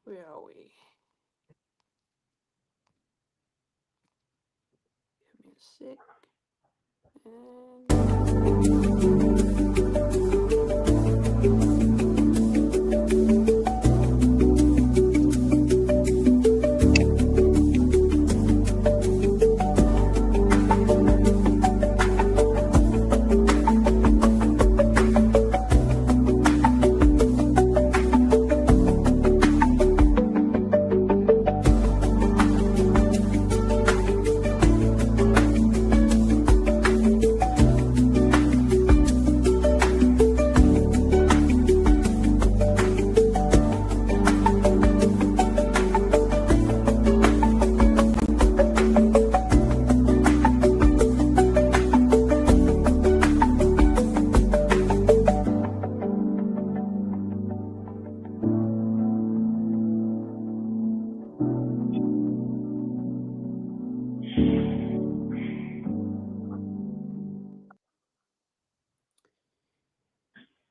Where are we? Give me a sec.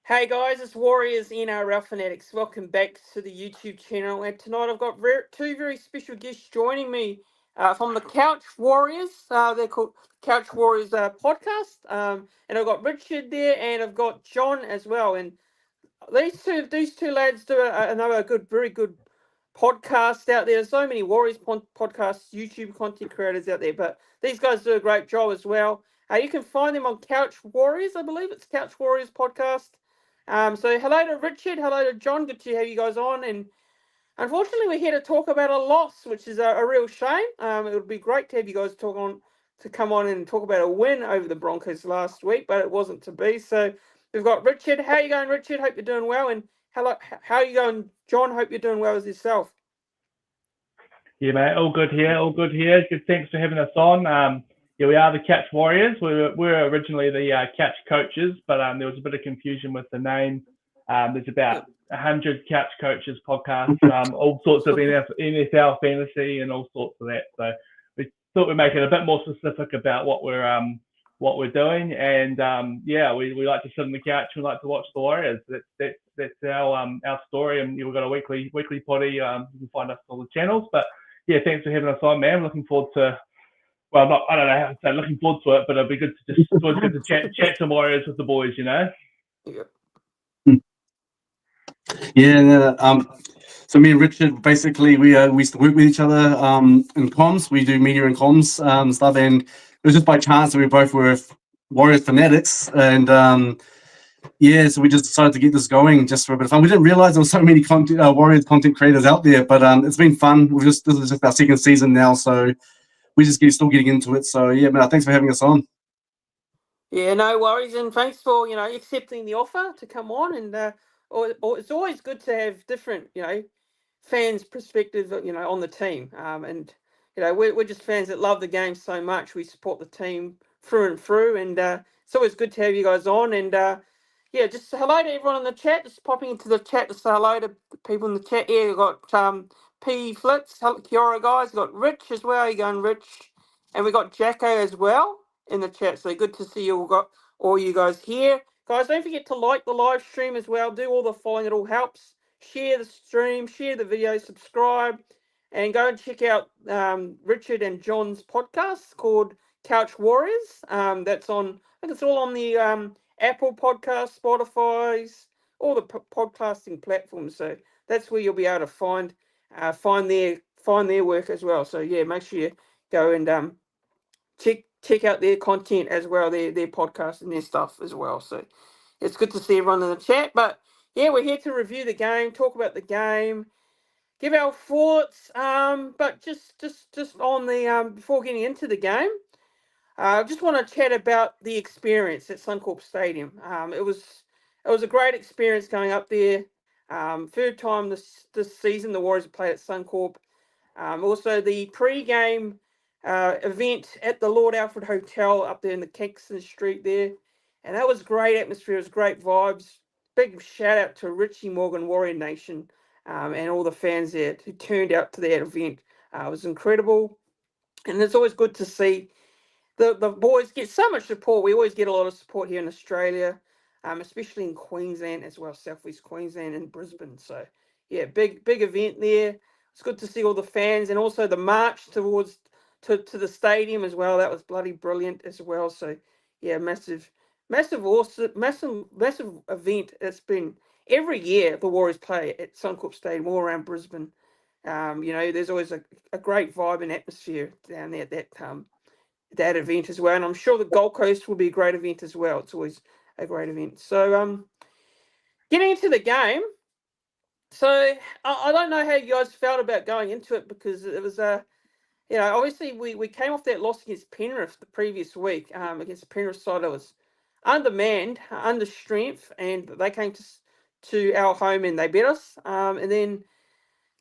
Hey guys, it's Warriors NRL Fanatics. Welcome back to the YouTube channel. And tonight I've got two very special guests joining me from the Couch Warriors. They're called Couch Warriors podcast. And I've got Richard there, and I've got John as well. And these two lads do another very good podcast out there. There's so many Warriors podcasts, YouTube content creators out there, but these guys do a great job as well. You can find them on Couch Warriors, I believe it's Couch Warriors podcast. So hello to Richard, hello to John. Good to have you guys on. And unfortunately, we're here to talk about a loss, which is a real shame. It would be great to have you guys come on and talk about a win over the Broncos last week, but it wasn't to be. So we've got Richard. How are you going, Richard? Hope you're doing well. And hello, how are you going, John? Hope you're doing well as yourself. Yeah, mate. All good here. All good here. Good. Thanks for having us on. Yeah, we are the Catch Warriors. We're originally the Catch Coaches, but there was a bit of confusion with the name. There's about 100 Catch Coaches podcasts, all sorts of NFL fantasy and all sorts of that. So we thought we'd make it a bit more specific about what we're doing. And yeah, we like to sit on the couch. We like to watch the Warriors. That's our story. And we've got a weekly potty. You can find us on the channels. But yeah, thanks for having us on, man. Looking forward to. Well, I don't know how to say looking forward to it, but it'll be good to chat some Warriors with the boys, you know. Yeah. So me and Richard, basically, we used to work with each other in comms. We do media and comms stuff, and it was just by chance that we both were Warriors fanatics, and yeah, so we just decided to get this going just for a bit of fun. We didn't realize there were so many Warriors content creators out there, but it's been fun. This is just our second season now, so we just still getting into it. So yeah, man, thanks for having us on. Yeah, no worries, and thanks for accepting the offer to come on. And it's always good to have different fans' perspectives on the team. And we're just fans that love the game so much. We support the team through and through, and it's always good to have you guys on. And yeah, just hello to everyone in the chat. Just popping into the chat to say hello to people in the chat. Yeah, we've got P Flitz, kia ora guys. We've got Rich as well. How you going, Rich? And we got Jacko as well in the chat. So good to see all you guys here. Guys, don't forget to like the live stream as well. Do all the following, it all helps. Share the stream, share the video, subscribe, and go and check out Richard and John's podcast called Couch Warriors. That's on, I think it's all on the Apple Podcast, Spotify's, all the podcasting platforms. So that's where you'll be able to find their work as well. So yeah, make sure you go and check out their content as well, their podcast and their stuff as well. So it's good to see everyone in the chat. But yeah, we're here to review the game, talk about the game, give our thoughts. But just on the before getting into the game, I just want to chat about the experience at Suncorp Stadium. It was a great experience going up there. Third time this season the Warriors have played at Suncorp. Also the pre-game event at the Lord Alfred Hotel up there in the Kingston Street there, and that was great atmosphere. It was great vibes. Big shout out to Richie Morgan, Warrior Nation, and all the fans there who turned out to that event. It was incredible, and it's always good to see the boys get so much support. We always get a lot of support here in Australia, especially in Queensland as well, Southwest Queensland and Brisbane. So big event there. It's good to see all the fans and also the march towards to the stadium as well. That was bloody brilliant as well. So yeah, awesome, massive event. It's been every year the Warriors play at Suncorp Stadium all around Brisbane. There's always a great vibe and atmosphere down there at that event as well. And I'm sure the Gold Coast will be a great event as well. It's always a great event. So getting into the game. So I don't know how you guys felt about going into it, because it was obviously we came off that loss against Penrith the previous week, against the Penrith side that was undermanned, under strength, and they came to our home and they beat us. And then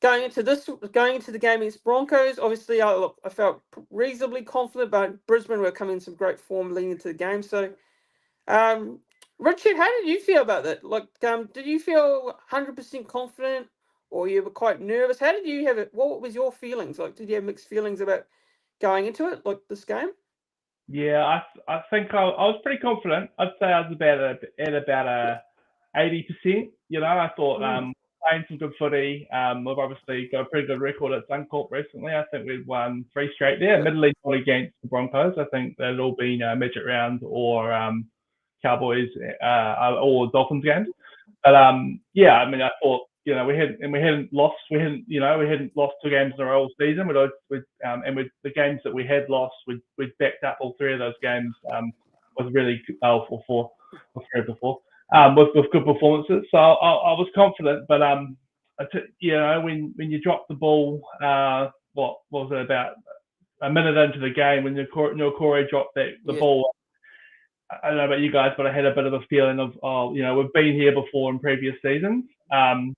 going into the game against Broncos, obviously I felt reasonably confident, but Brisbane were coming in some great form leading into the game. So Richard, how did you feel about that? Like, did you feel 100% confident, or you were quite nervous? How did you have it? What was your feelings? Like, did you have mixed feelings about going into it, like this game? Yeah, I think I was pretty confident. I'd say I was about a 80%. I thought playing some good footy. We've obviously got a pretty good record at Suncorp recently. I think we've won 3 straight there. Admittedly, not against the Broncos. I think they'd all been midget rounds or Cowboys or Dolphins games. But yeah, I mean, I thought we hadn't lost 2 games in a row all season. And the games that we had lost, we'd backed up all 3 of those games with really or 4 or 3 of the 4 with good performances. So I was confident, but when you drop the ball, what was it, about a minute into the game, when Corey dropped the ball. I don't know about you guys, but I had a bit of a feeling of, we've been here before in previous seasons, and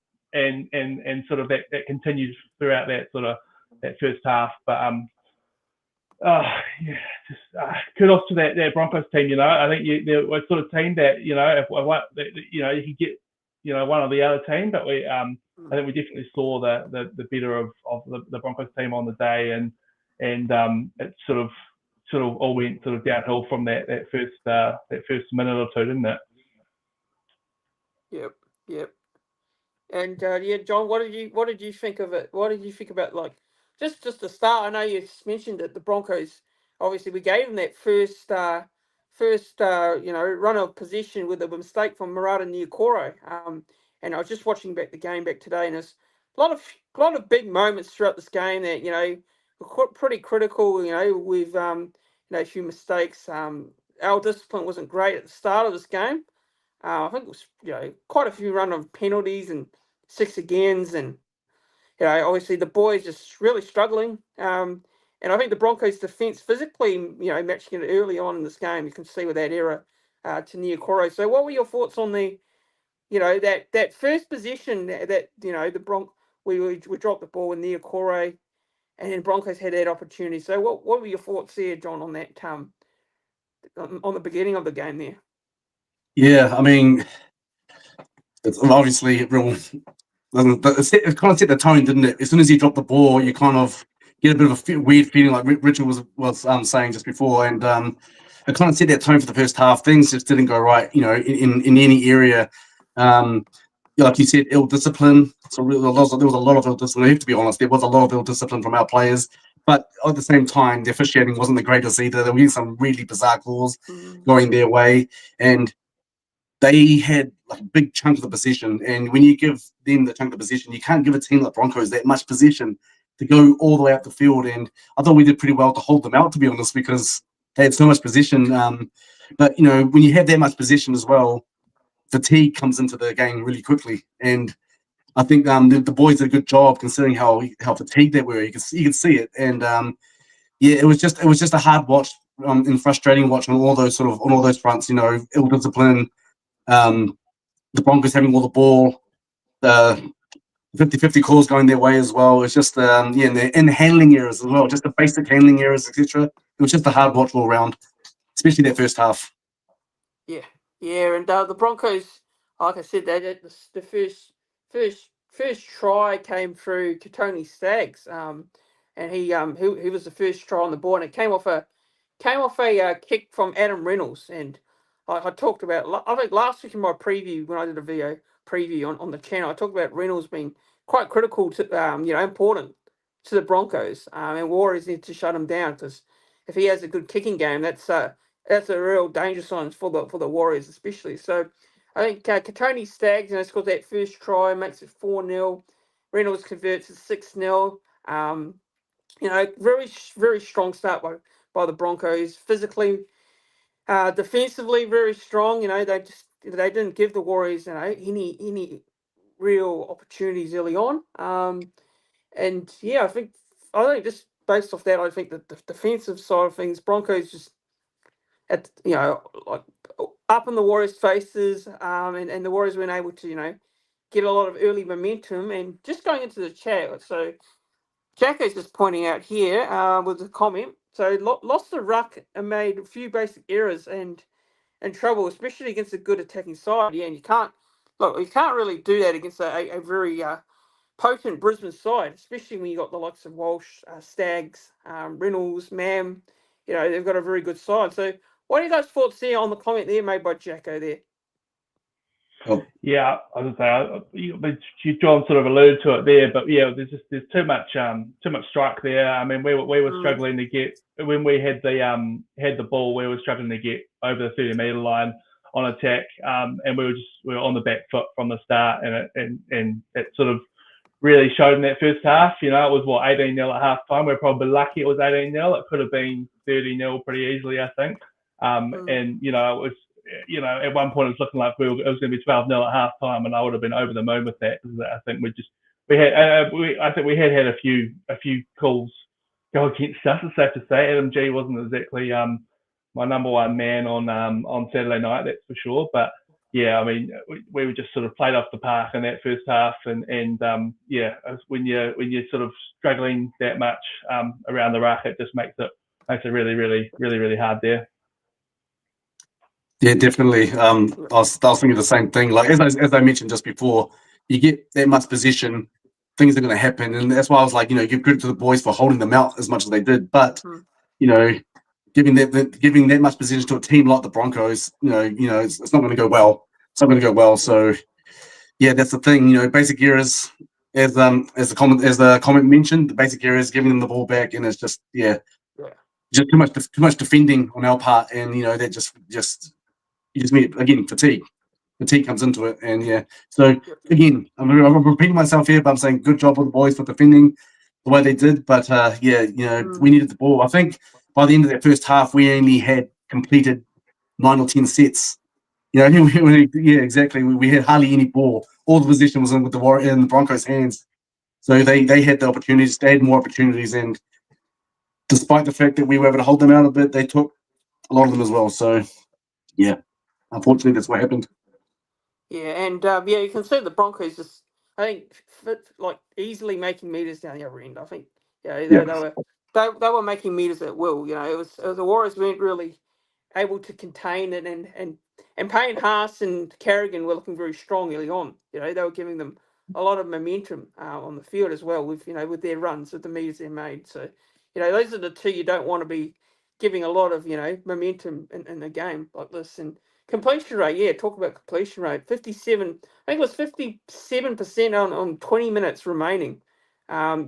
sort of that continued throughout that first half. But kudos to that Broncos team. I think they're a sort of team that if you could get one or the other team, but I think we definitely saw the better of the Broncos team on the day, and it sort of all went sort of downhill from that first minute or two, didn't it? Yep. And John, what did you think of it? What did you think about, like, just the start? I know you mentioned that the Broncos, obviously we gave them that first run of possession with a mistake from Murata Niokoro. And I was just watching the game back today, and there's a lot of big moments throughout this game that were pretty critical. With a few mistakes. Our discipline wasn't great at the start of this game. I think it was quite a few run of penalties and 6 agains, and obviously the boys just really struggling. And I think the Broncos' defence physically, matching it early on in this game. You can see with that error to Niokoro. So, what were your thoughts on the, that first possession that we dropped the ball with Niokoro, and then Broncos had that opportunity. So, what were your thoughts there, John, on that on the beginning of the game there? Yeah, I mean, it's obviously real. It kind of set the tone, didn't it? As soon as you drop the ball, you kind of get a bit of a weird feeling, like Richard was saying just before, and it kind of set that tone for the first half. Things just didn't go right, in any area. Like you said, ill discipline. So there was a lot of ill discipline. I have to be honest, there was a lot of ill discipline from our players. But at the same time, the officiating wasn't the greatest either. There were some really bizarre calls going their way, and they had like a big chunk of the possession. And when you give them the chunk of possession, you can't give a team like Broncos that much possession to go all the way up the field. And I thought we did pretty well to hold them out, to be honest, because they had so much possession. But when you have that much possession as well, fatigue comes into the game really quickly. And I think the boys did a good job considering how fatigued they were. You could see it. And it was just a hard watch and frustrating watch on all those fronts. Ill discipline. The Broncos having all the ball, the 50-50 calls going their way as well. It's just and the handling errors as well, just the basic handling errors, etc. It was just a hard watch all around, especially that first half. Yeah, and the Broncos, like I said, the first try came through Tony Staggs, and he was the first try on the board, and it came off a kick from Adam Reynolds. And I talked about, I think last week in my preview, when I did a video preview on the channel, I talked about Reynolds being quite critical to important to the Broncos, and Warriors need to shut him down because if he has a good kicking game, that's a real danger sign for the Warriors especially. So I think Katoni Staggs, scores that first try, makes it 4-0. Reynolds converts it 6-0. Very very strong start by the Broncos. Physically, defensively very strong. They didn't give the Warriors any real opportunities early on. And yeah, I think just based off that, I think that the defensive side of things, Broncos just like up in the Warriors' faces, and the Warriors weren't able to get a lot of early momentum. And just going into the chat, so Jacko's just pointing out here with a comment. So lost the ruck and made a few basic errors and trouble, especially against a good attacking side. Yeah, and you can't really do that against a very potent Brisbane side, especially when you got the likes of Walsh, Staggs, Reynolds, Mam. They've got a very good side. So what are you guys' thoughts there on the comment there made by Jacko there? Yeah, I was gonna say, John sort of alluded to it there, but yeah, there's too much strike there. I mean, we were struggling to get when we had the ball, we were struggling to get over the 30-meter line on attack, and we were on the back foot from the start, and it sort of really showed in that first half. It was 18-0 at half time. We're probably lucky it was 18-0. It could have been 30-0 pretty easily, I think. And it was. At one point it was looking like it was going to be 12-0 at half time, and I would have been over the moon with that. I think we had a few calls go against us. It's safe to say Adam G wasn't exactly my number one man on Saturday night, that's for sure. But yeah, I mean, we were just sort of played off the park in that first half, and when you're sort of struggling that much around the ruck, it just makes it really, really, really, really hard there. Yeah, definitely. I was thinking the same thing. Like as I mentioned just before, you get that much position, things are going to happen, and that's why I was like, give credit to the boys for holding them out as much as they did. But giving that much position to a team like the Broncos, it's not going to go well. It's not going to go well. So yeah, that's the thing. Basic errors, as the comment mentioned, the basic errors, giving them the ball back, and it's just just too much defending on our part, and that just you just mean again fatigue. Fatigue comes into it, and yeah. So again, I'm repeating myself here, but I'm saying good job on the boys for defending the way they did. But we needed the ball. I think by the end of that first half, we only had completed 9 or 10 sets. Yeah, exactly. We had hardly any ball. All the position was in the Broncos' hands. So they had the opportunities. They had more opportunities, and despite the fact that we were able to hold them out a bit, they took a lot of them as well. So yeah. Unfortunately, that's what happened. Yeah, and you can see the Broncos just, I think, easily making meters down the other end. I think, they were making meters at will. It was the Warriors weren't really able to contain it, and Payne Haas and Carrigan were looking very strong early on. They were giving them a lot of momentum on the field as well with their runs, with the meters they made. So, those are the two you don't want to be giving a lot of momentum in a game like this. And completion rate, talk about completion rate. 57, I think it was 57% on 20 minutes remaining. Not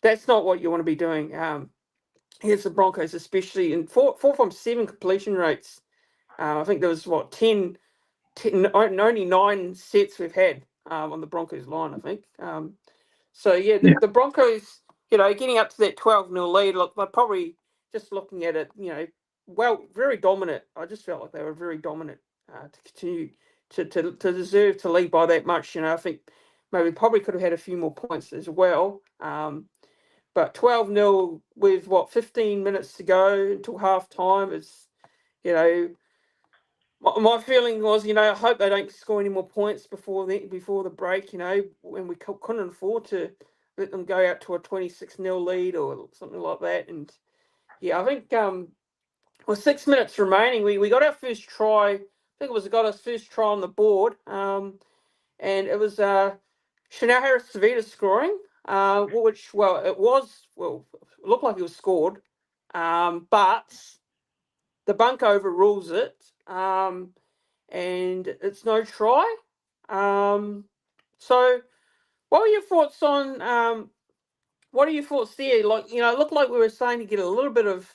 that's not what you want to be doing. Here's the Broncos, especially in 4 from 7 completion rates. I think there was 10 only 9 sets we've had on the Broncos line, I think. The Broncos, getting up to that 12-0 lead, look, they're probably just looking at it, very dominant. I just felt like they were very dominant to continue to deserve to lead by that much. I think maybe probably could have had a few more points as well. But 12-0 with 15 minutes to go until half time is, my feeling was, I hope they don't score any more points before the break, when we couldn't afford to let them go out to a 26-0 lead or something like that. And I think with 6 minutes remaining, we got our first try. I think got our first try on the board, and it was Chanel Harris-Tavita scoring, which it looked like it was scored, but the bunk overrules it. And it's no try. So What were your thoughts on? What are your thoughts there? Like, it looked like we were starting to get a little bit of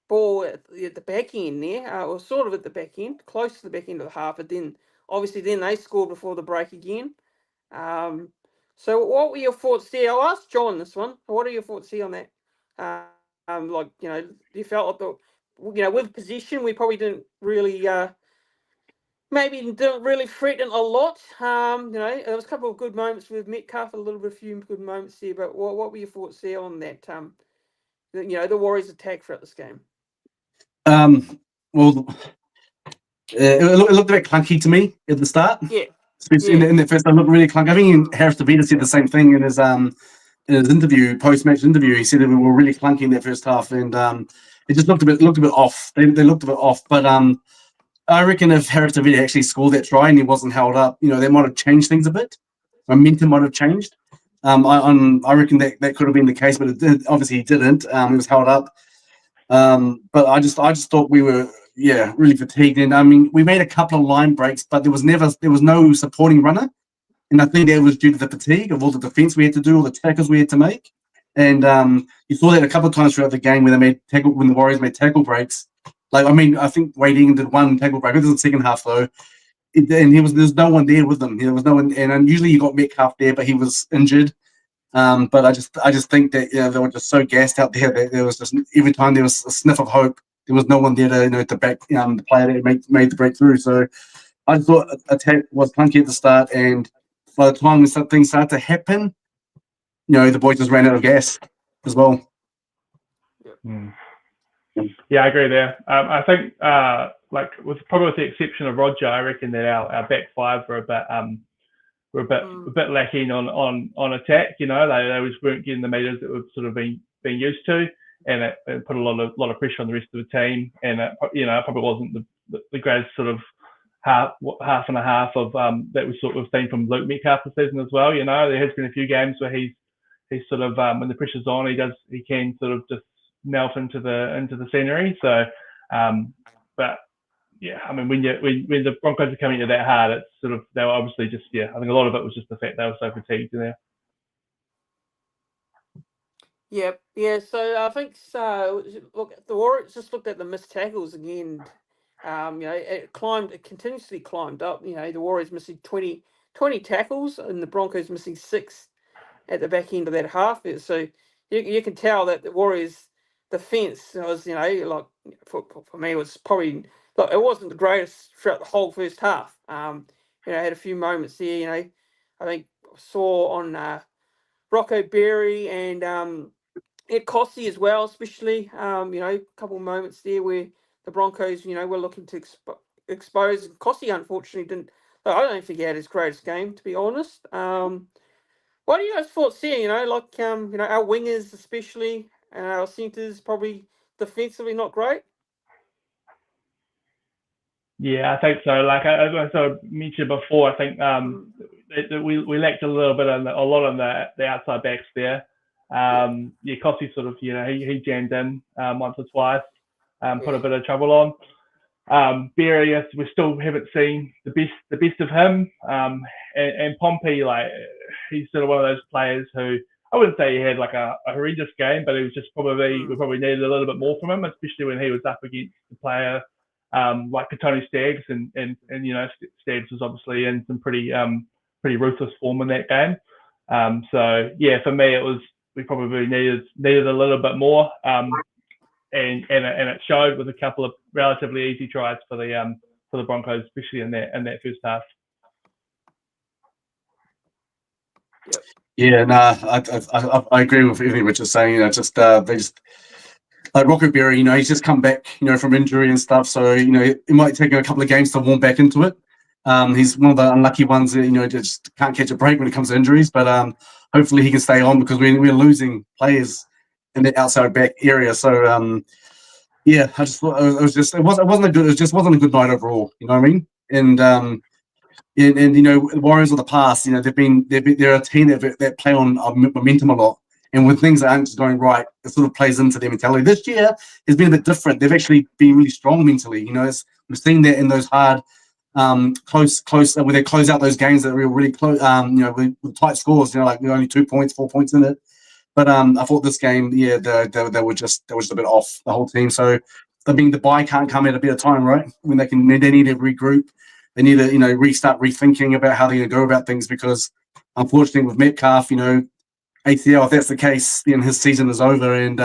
ball at the back end there, or sort of at the back end, close to the back end of the half. But then, obviously, then they scored before the break again. So, what were your thoughts there? I'll ask John this one. What are your thoughts here on that? You felt like with possession, we probably didn't really. Maybe didn't really threaten a lot. There was a couple of good moments with Metcalf, a few good moments there. But what were your thoughts there on that? The Warriors' attack throughout this game. Well, it looked a bit clunky to me at the start. Yeah. Especially in the first, it looked really clunky. I think Harris DeVita said the same thing in his interview, post-match interview. He said that we were really clunky in that first half, and it just looked a bit off. They looked a bit off, but I reckon if Harris DeVita actually scored that try and he wasn't held up, that might have changed things a bit. Momentum might have changed. I reckon that could have been the case, but obviously he didn't. He was held up. But I just thought we were really fatigued, and I mean we made a couple of line breaks, but there was no supporting runner, and I think that was due to the fatigue of all the defense we had to do, all the tackles we had to make, and you saw that a couple of times throughout the game when the Warriors made tackle breaks. Like, I mean, I think Wade Egan did one tackle break. It was in the second half though, and there's no one there with them. There was no one, and usually you got Metcalf there, but he was injured. But I just think that they were just so gassed out there that there was just every time there was a sniff of hope, there was no one there to back the player that made the breakthrough. So I thought attack was clunky at the start, and by the time things started to happen, the boys just ran out of gas as well. Yeah, I agree there. I think with the exception of Roger, I reckon that our back five were a bit lacking on attack. They just weren't getting the meters that we've sort of been used to, and it put a lot of pressure on the rest of the team. And it probably wasn't the greatest sort of half and a half of that we've seen from Luke Metcalf this season as well. There has been a few games where he's sort of when the pressure's on, he can sort of just melt into the scenery. So, but yeah, I mean, when the Broncos are coming to that hard, it's sort of they were obviously just I think a lot of it was just the fact they were so fatigued there. Yeah. So I think look, the Warriors just looked at the missed tackles again. It continuously climbed up. The Warriors missing 20 tackles and the Broncos missing 6 at the back end of that half. So you can tell that the Warriors defense was, for me, it was probably, look, it wasn't the greatest throughout the whole first half. Had a few moments there, I think saw on Rocco Berry and Ed Cossey as well, especially, a couple of moments there where the Broncos, were looking to expose. Cossey, unfortunately, didn't. I don't think he had his greatest game, to be honest. What do you guys thought seeing? Our wingers especially, and our centres probably defensively not great. Yeah, I think so. Like I sort of mentioned before, I think we lacked a lot on the outside backs there. Cossey sort of he jammed in once or twice, put a bit of trouble on. Berry, yes, we still haven't seen the best of him. And Pompey, like he's sort of one of those players who I wouldn't say he had like a horrendous game, but it was just we probably needed a little bit more from him, especially when he was up against the player like Tony Staggs, and Staggs was obviously in some pretty ruthless form in that game. So yeah, for me it was we probably needed a little bit more, and it showed with a couple of relatively easy tries for the Broncos, especially in that first half. Yep. Yeah, no, I agree with everything Rich is saying. They just like Rocco Berry, he's just come back, from injury and stuff. So, it might take him a couple of games to warm back into it. He's one of the unlucky ones that, just can't catch a break when it comes to injuries. But hopefully he can stay on because we're losing players in the outside back area. So, yeah, I just thought it wasn't a good night overall. You know what I mean? And the Warriors of the past, they're a team that play on momentum a lot. And when things aren't just going right, it sort of plays into their mentality. This year has been a bit different. They've actually been really strong mentally. We've seen that in those hard close, where they close out those games that were really close, with tight scores, like only 2 points, 4 points in it. But I thought this game, they were just a bit off, the whole team. So I mean, the bye can't come at a bit of time, right? When they need to regroup, they need to restart rethinking about how they're going to go about things, because unfortunately with Metcalf, ACL, if that's the case, then his season is over, and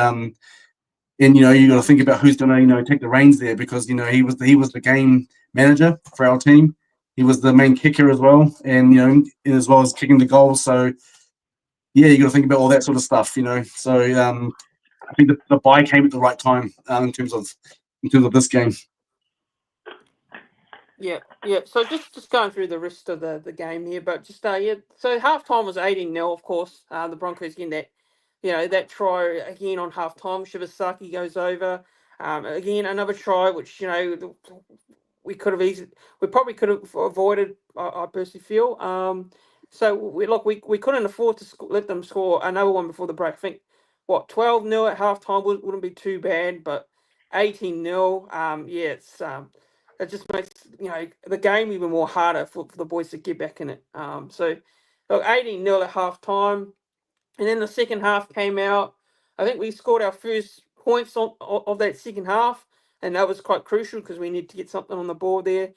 you got to think about who's going to take the reins there, because he was the game manager for our team. He was the main kicker as well, and as well as kicking the goals. So yeah, you got to think about all that sort of stuff. So I think the bye came at the right time in terms of this game. Yeah. So just going through the rest of the game here, but just So halftime was 18-0, of course. The Broncos getting that, that try again on halftime. Shibasaki goes over. Again, another try, which we probably could have avoided. I personally feel. So we couldn't afford to let them score another one before the break. I think 12-0 at halftime wouldn't be too bad, but 18-0. It just makes the game even more harder for the boys to get back in it. So look, 18-0 at halftime, and then the second half came out. I think we scored our first points of that second half, and that was quite crucial because we need to get something on the board there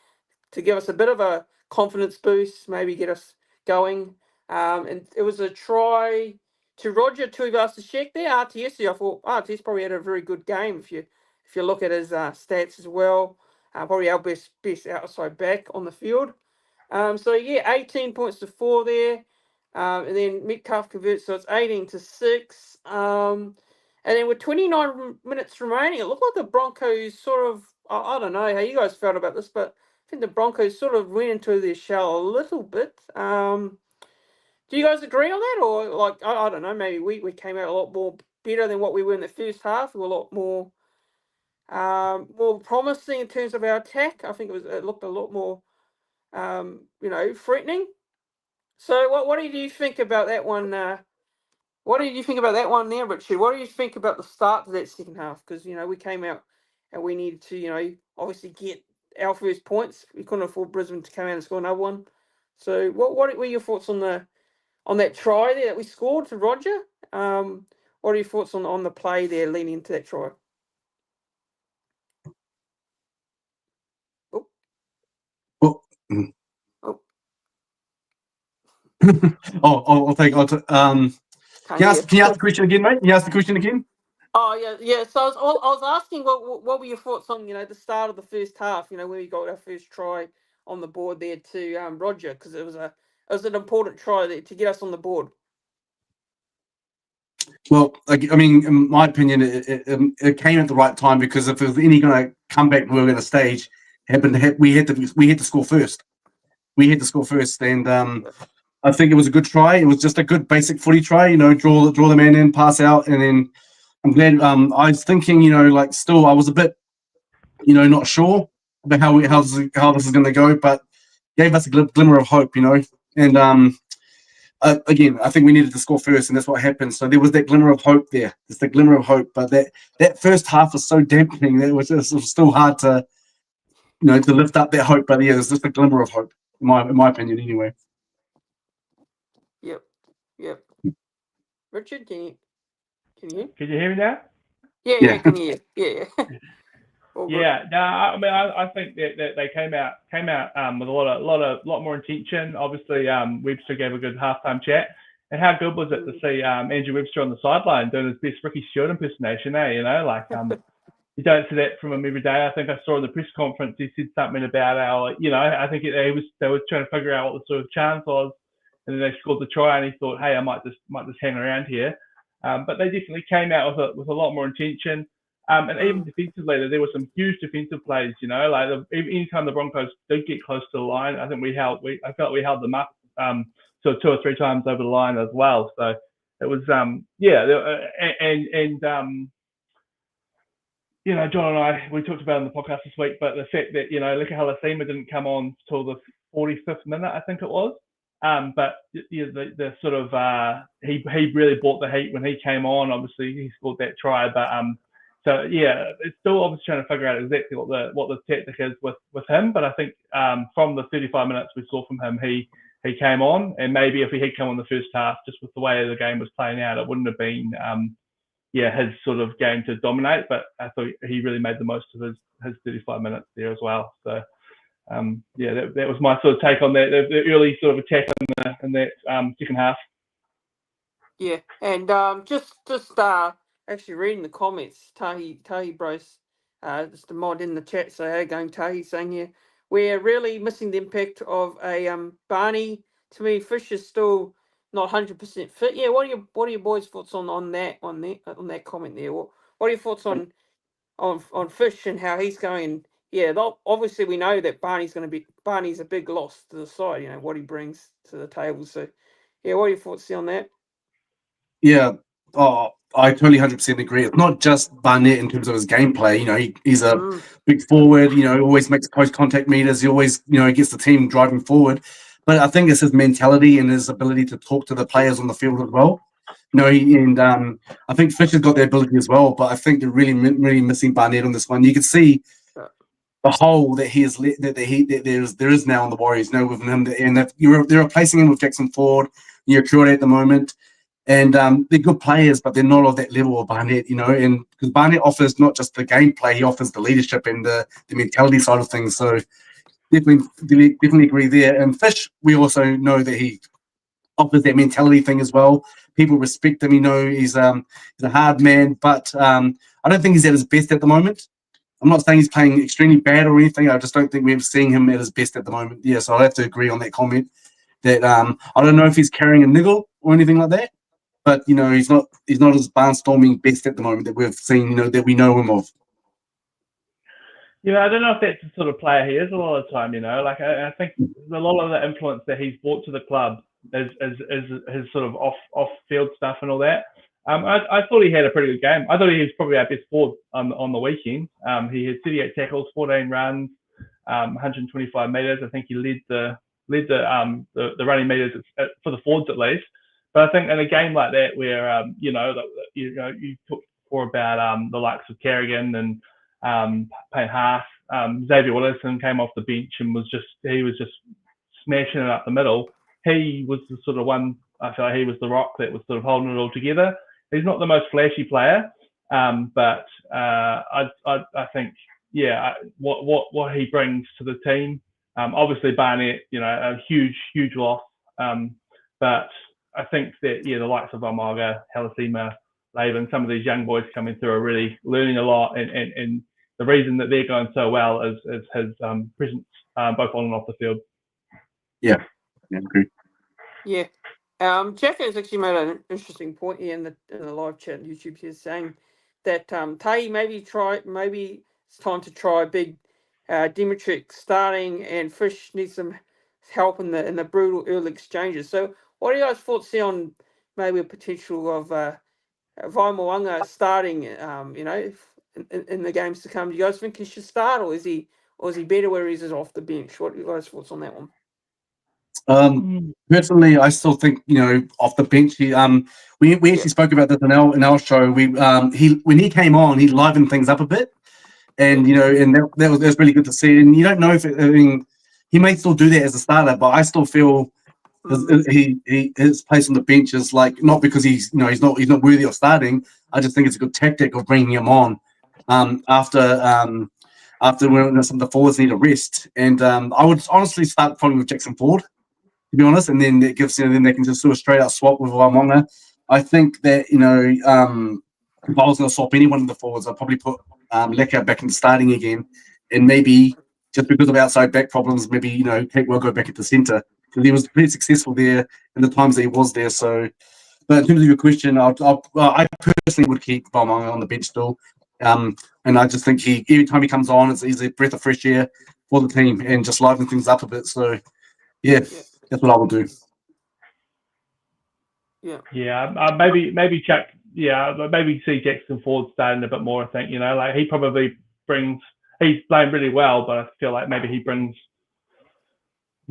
to give us a bit of a confidence boost, maybe get us going. And it was a try to Roger Tuivasa-Sheck there, RTS. I thought RTS probably had a very good game if you look at his stats as well. Probably our best outside back on the field. 18 points to 4 there. And then Metcalf converts, so it's 18-6. And then with 29 minutes remaining, it looked like the Broncos sort of, I don't know how you guys felt about this, but I think the Broncos sort of went into their shell a little bit. Do you guys agree on that? Or I don't know, maybe we came out a lot more better than what we were in the first half. We were a lot more promising in terms of our attack. I think it looked a lot more threatening. So what did you think about that one? What did you think about that one there, Richard? What do you think about the start to that second half? Because we came out and we needed to obviously get our first points. We couldn't afford Brisbane to come out and score another one. So what were your thoughts on that try there that we scored to Roger? What are your thoughts on the play there leading into that try? Well, I'll take. Can you ask the question again, mate? You ask the question again. Oh yeah. So I was asking what were your thoughts on the start of the first half? When we got our first try on the board there to Roger, because it was an important try there to get us on the board. Well, I mean, in my opinion, it came at the right time, because if there was any kind of comeback we were going to stage, we had to score first. We had to score first, and I think it was a good try. It was just a good basic footy try. Draw the man in, pass out, and then I'm glad. I was thinking, still, I was a bit, not sure about how this is going to go, but gave us a glimmer of hope, and again, I think we needed to score first, and that's what happened. So there was that glimmer of hope there. Just a glimmer of hope, but that first half was so dampening that it was still hard to, to lift up that hope. But yeah, there's just a glimmer of hope, in my opinion, anyway. Yep. Richard, can you hear? Can you hear me now? Yeah, can you hear? Yeah. Yeah, no, I mean, I think that they came out with a lot more intention. Obviously, Webster gave a good halftime chat, and how good was it to see Andrew Webster on the sideline doing his best Ricky Stewart impersonation? You don't see that from him every day. I think I saw in the press conference he said something about our, I think they were trying to figure out what the sort of chance was, and then they scored the try, and he thought, hey, I might just hang around here. But they definitely came out with a lot more intention. And even defensively, there were some huge defensive plays. Anytime the Broncos did get close to the line, I think I felt we held them up so 2 or 3 times over the line as well. So it was John and I, we talked about it on the podcast this week, but the fact that Likahalasima didn't come on till the 45th minute, I think it was. But the sort of he really brought the heat when he came on. Obviously, he scored that try, but So yeah, it's still obviously trying to figure out exactly what the tactic is with him. But I think from the 35 minutes we saw from him, he came on, and maybe if he had come on the first half, just with the way the game was playing out, it wouldn't have been his sort of game to dominate. But I thought he really made the most of his 35 minutes there as well. So that was my sort of take on that, the early sort of attack in that second half. Yeah, and just actually reading the comments, Tahi Bros, just a mod in the chat. So how going, Tahi? Saying here we're really missing the impact of a Barney. To me, Fish is still not 100% fit. Yeah, what are your boys' thoughts on that comment there? What are your thoughts on Fish and how he's going? Yeah, obviously we know that Barney's a big loss to the side. You know what he brings to the table. So yeah, what are your thoughts on that? Yeah, I totally 100% agree. It's not just Barnett in terms of his gameplay. You know, he's a big forward. You know, always makes close contact meters. He always, gets the team driving forward. But I think it's his mentality and his ability to talk to the players on the field as well. I think Fisher's got the ability as well. But I think they're really, really missing Barnett on this one. You can see the hole that he is that there is now on the Warriors. With him, and they're replacing him with Jackson Ford. You're Curate at the moment. And they're good players, but they're not of that level of Barnett, and because Barnett offers not just the gameplay, he offers the leadership and the mentality side of things. So definitely agree there. And Fish, we also know that he offers that mentality thing as well. People respect him, he's a hard man, but I don't think he's at his best at the moment. I'm not saying he's playing extremely bad or anything. I just don't think we're seeing him at his best at the moment. Yeah, so I have to agree on that comment. That I don't know if he's carrying a niggle or anything like that. But he's not as barnstorming best at the moment that we've seen, that we know him of. Yeah, I don't know if that's the sort of player he is a lot of the time. Like I think a lot of the influence that he's brought to the club is his sort of off field stuff and all that. I thought he had a pretty good game. I thought he was probably our best forward on the weekend. He had 38 tackles, 14 runs, 125 meters. I think he led the running meters for the forwards at least. But I think in a game like that, where you talked before about the likes of Carrigan and Payne Haas, Xavier Willison came off the bench and was just smashing it up the middle. He was the sort of one. I feel like he was the rock that was sort of holding it all together. He's not the most flashy player, but I think what he brings to the team. Obviously Barnett, a huge loss, but I think that the likes of Almaga, Halasima, Laban, some of these young boys coming through are really learning a lot, and the reason that they're going so well is his presence both on and off the field. Yeah, agree. Yeah, Jack has actually made an interesting point here in the live chat on YouTube here, saying that Tahi maybe it's time to try big Dimitric starting, and Fish needs some help in the brutal early exchanges. So what are you guys' thoughts on maybe a potential of Vaimoanga starting, in the games to come? Do you guys think he should start, or is he better where he's off the bench? What are you guys' thoughts on that one? Personally, I still think off the bench. We actually spoke about this in our show. When he came on, he livened things up a bit, and and that was really good to see. And you don't know if he may still do that as a starter, but I still feel his place on the bench is like not because he's not worthy of starting. I just think it's a good tactic of bringing him on after when some of the forwards need a rest. And I would honestly start probably with Jackson Ford, to be honest, and then that gives then they can just do a straight out swap with Waimonga. I think that if I was going to swap any one of the forwards, I'd probably put Lecker back into starting again, and maybe just because of outside back problems, maybe Kate will go back at the centre, because he was pretty successful there in the times that he was there. So, but in terms of your question, I personally would keep Waimonga on the bench still, and I just think every time he comes on, he's a breath of fresh air for the team and just liven things up a bit. So, yeah. That's what I would do. Yeah. Maybe Chuck. Yeah, maybe see Jackson Ford starting a bit more. I think like he probably brings. He's playing really well, but I feel like maybe he brings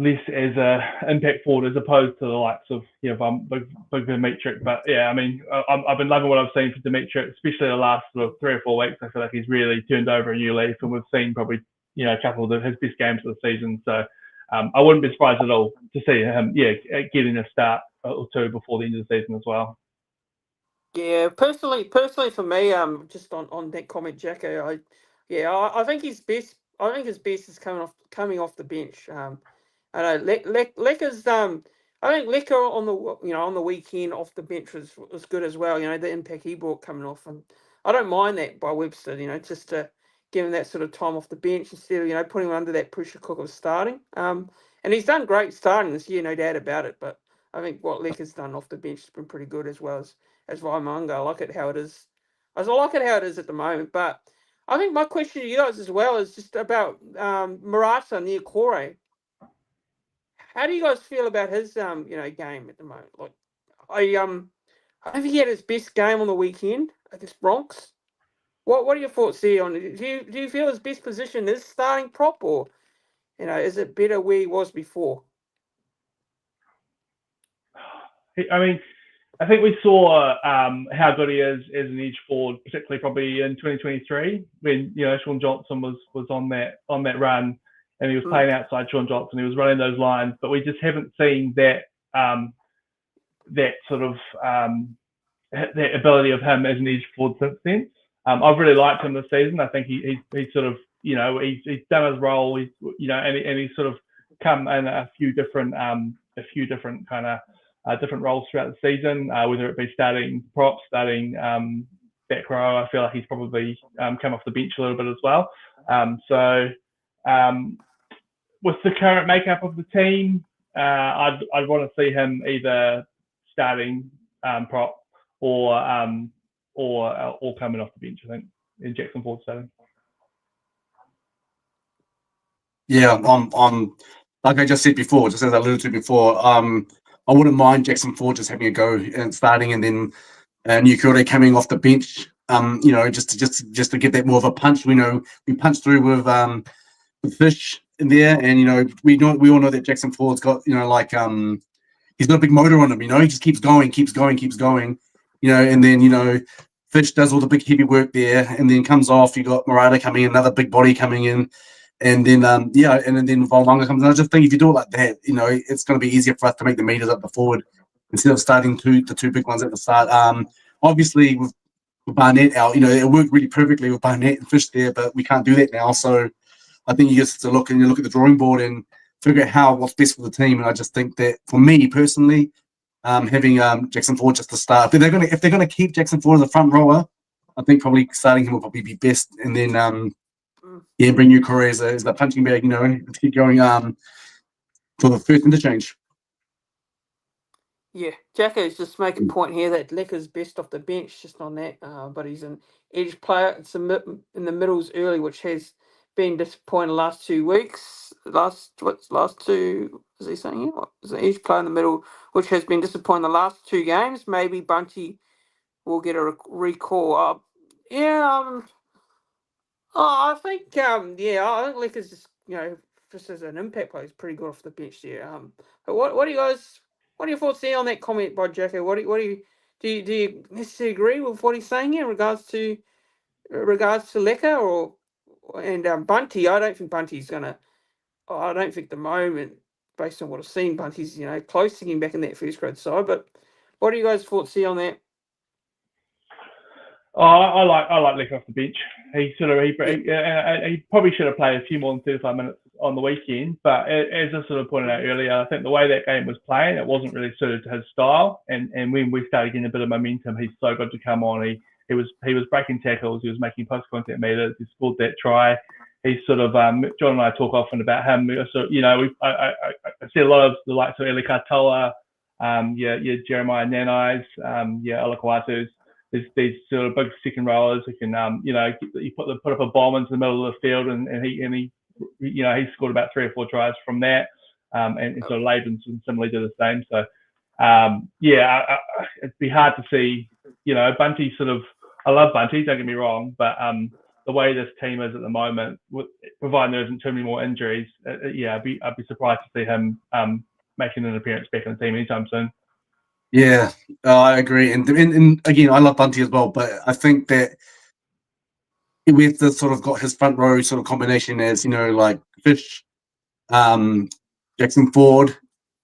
less as a impact forward as opposed to the likes of big Dimitri. But yeah, I mean, I've been loving what I've seen for Dimitri, especially the last sort of 3 or 4 weeks. I feel like he's really turned over a new leaf, and we've seen probably a couple of his best games of the season. So I wouldn't be surprised at all to see him getting a start or two before the end of the season as well. Yeah, personally for me, just on that comment, Jacko, I think his best. I think his best is coming off the bench. I know Lecker's. I think Lecker on the weekend off the bench was good as well. The impact he brought coming off, and I don't mind that by Webster. Just to give him that sort of time off the bench instead of putting him under that pressure cook of starting. And he's done great starting this year, no doubt about it. But I think what Lecker's done off the bench has been pretty good as well as Vaimanga. I like it how it is. I like it how it is at the moment. But I think my question to you guys as well is just about Murata near Kore. How do you guys feel about his game at the moment? Like I don't think he had his best game on the weekend against Bronx. What are your thoughts there on it? Do you feel his best position is starting prop, or is it better where he was before? I mean, I think we saw how good he is as an edge forward, particularly probably in 2023 when Sean Johnson was on that run, and he was playing outside Sean Johnson. He was running those lines, but we just haven't seen that sort of that ability of him as an edge forward since then. I've really liked him this season. I think he's sort of he's done his role. He's and he's sort of come in a few different kind of different roles throughout the season, whether it be starting prop, starting back row. I feel like he's probably come off the bench a little bit as well. So with the current makeup of the team, I'd want to see him either starting prop or coming off the bench, I think, in Jackson Ford starting. Yeah, on like I just said before, just as I alluded to before, I wouldn't mind Jackson Ford just having a go and starting, and then New Kure coming off the bench. Just to get that more of a punch. We punched through with Fish in there, and we all know that Jackson Ford's got he's got a big motor on him. He just keeps going, and then Fish does all the big heavy work there, and then comes off. You got Murata coming in, another big body coming in. And then, and then Vaimanga comes in. I just think if you do it like that, it's going to be easier for us to make the meters up the forward instead of starting the two big ones at the start. Obviously, with Barnett out, it worked really perfectly with Barnett and Fish there, but we can't do that now. So I think you just have to look at the drawing board and figure out what's best for the team. And I just think that for me personally, having Jackson Ford just to start, if they're gonna keep Jackson Ford as a front rower, I think probably starting him will probably be best, and then. Bring New Kore as the punching bag, to keep going for the first interchange. Yeah, Jacko's just making a point here that Lecker's best off the bench just on that, but he's an edge player. It's in the middles early, which has been disappointing the last 2 weeks. Last two, is he saying here? What is an edge player in the middle, which has been disappointing the last 2 games? Maybe Bunty will get a recall. I think Lecker's just as an impact player is pretty good off the bench there. But what are your thoughts there on that comment by Jacko? What do you necessarily agree with what he's saying here in regards to Lecker and Bunty? I don't think Bunty's gonna. I don't think the moment, based on what I've seen, Bunty's close to getting back in that first grade side. But what are you guys' thoughts here on that? Oh, I like Lecker off the bench. He probably should have played a few more than 35 minutes on the weekend. But as I sort of pointed out earlier, I think the way that game was playing, it wasn't really suited to his style. And when we started getting a bit of momentum, he's so good to come on. He was breaking tackles. He was making post contact meters. He scored that try. He's sort of John and I talk often about him. So I see a lot of the likes of Eli Katoa, Jeremiah Nanais, Olakwatu's. There's these sort of big second rowers who can, you put up a bomb into the middle of the field, and he scored about 3 or 4 tries from that, and sort of Laban similarly did the same. So, it'd be hard to see, Bunty sort of. I love Bunty, don't get me wrong, but the the way this team is at the moment, providing there isn't too many more injuries, I'd be surprised to see him making an appearance back in the team anytime soon. Yeah, I agree. And again, I love Bunty as well, but I think that with the sort of got his front row sort of combination as, like Fish, Jackson Ford,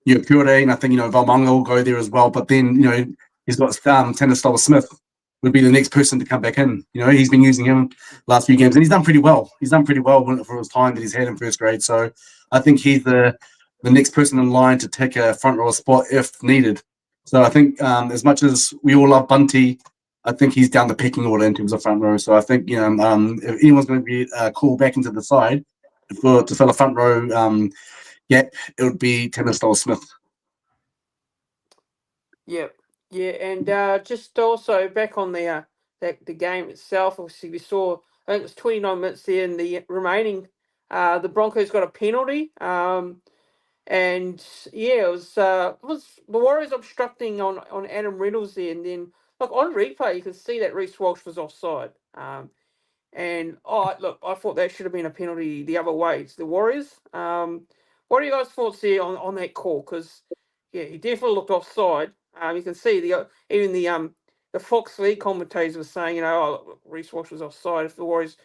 Purday, and I think, Valmonga will go there as well. But then, he's got Tanner Smith would be the next person to come back in. He's been using him last few games, and he's done pretty well. He's done pretty well for his time that he's had in first grade. So I think he's the next person in line to take a front row spot if needed. So I think as much as we all love Bunty, I think he's down the pecking order in terms of front row. So I think if anyone's going to be called back into the side to fill a front row gap, it would be Tanner Smith. Yeah, and just also back on the game itself. Obviously, we saw, I think it was 29 minutes there in the remaining. The Broncos got a penalty. And yeah, it was the Warriors obstructing on Adam Reynolds there, and then look on replay you can see that Reece Walsh was offside. And I thought that should have been a penalty the other way to the Warriors. What are you guys' thoughts there on that call? Because yeah, he definitely looked offside. You can see even the Fox League commentators were saying, Reece Walsh was offside. If the Warriors,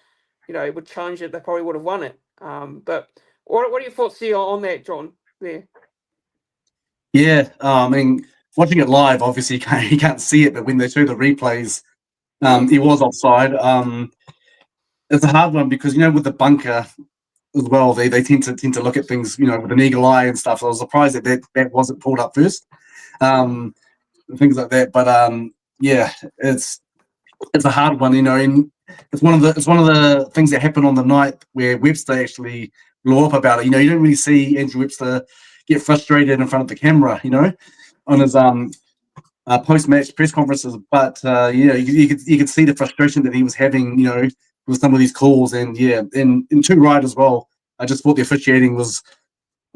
would challenge it, they probably would have won it. But what are your thoughts here on that, John? There. Yeah, I mean, watching it live, obviously you can't see it, but when they show the replays, he was offside. It's a hard one because with the bunker as well, they tend to look at things with an eagle eye and stuff. So I was surprised that wasn't pulled up first, things like that. But yeah, it's a hard one, and it's one of the things that happened on the night where Webster actually blew up about it. You don't really see Andrew Webster get frustrated in front of the camera, on his post-match press conferences. But you could see the frustration that he was having, with some of these calls, and too right as well. I just thought the officiating was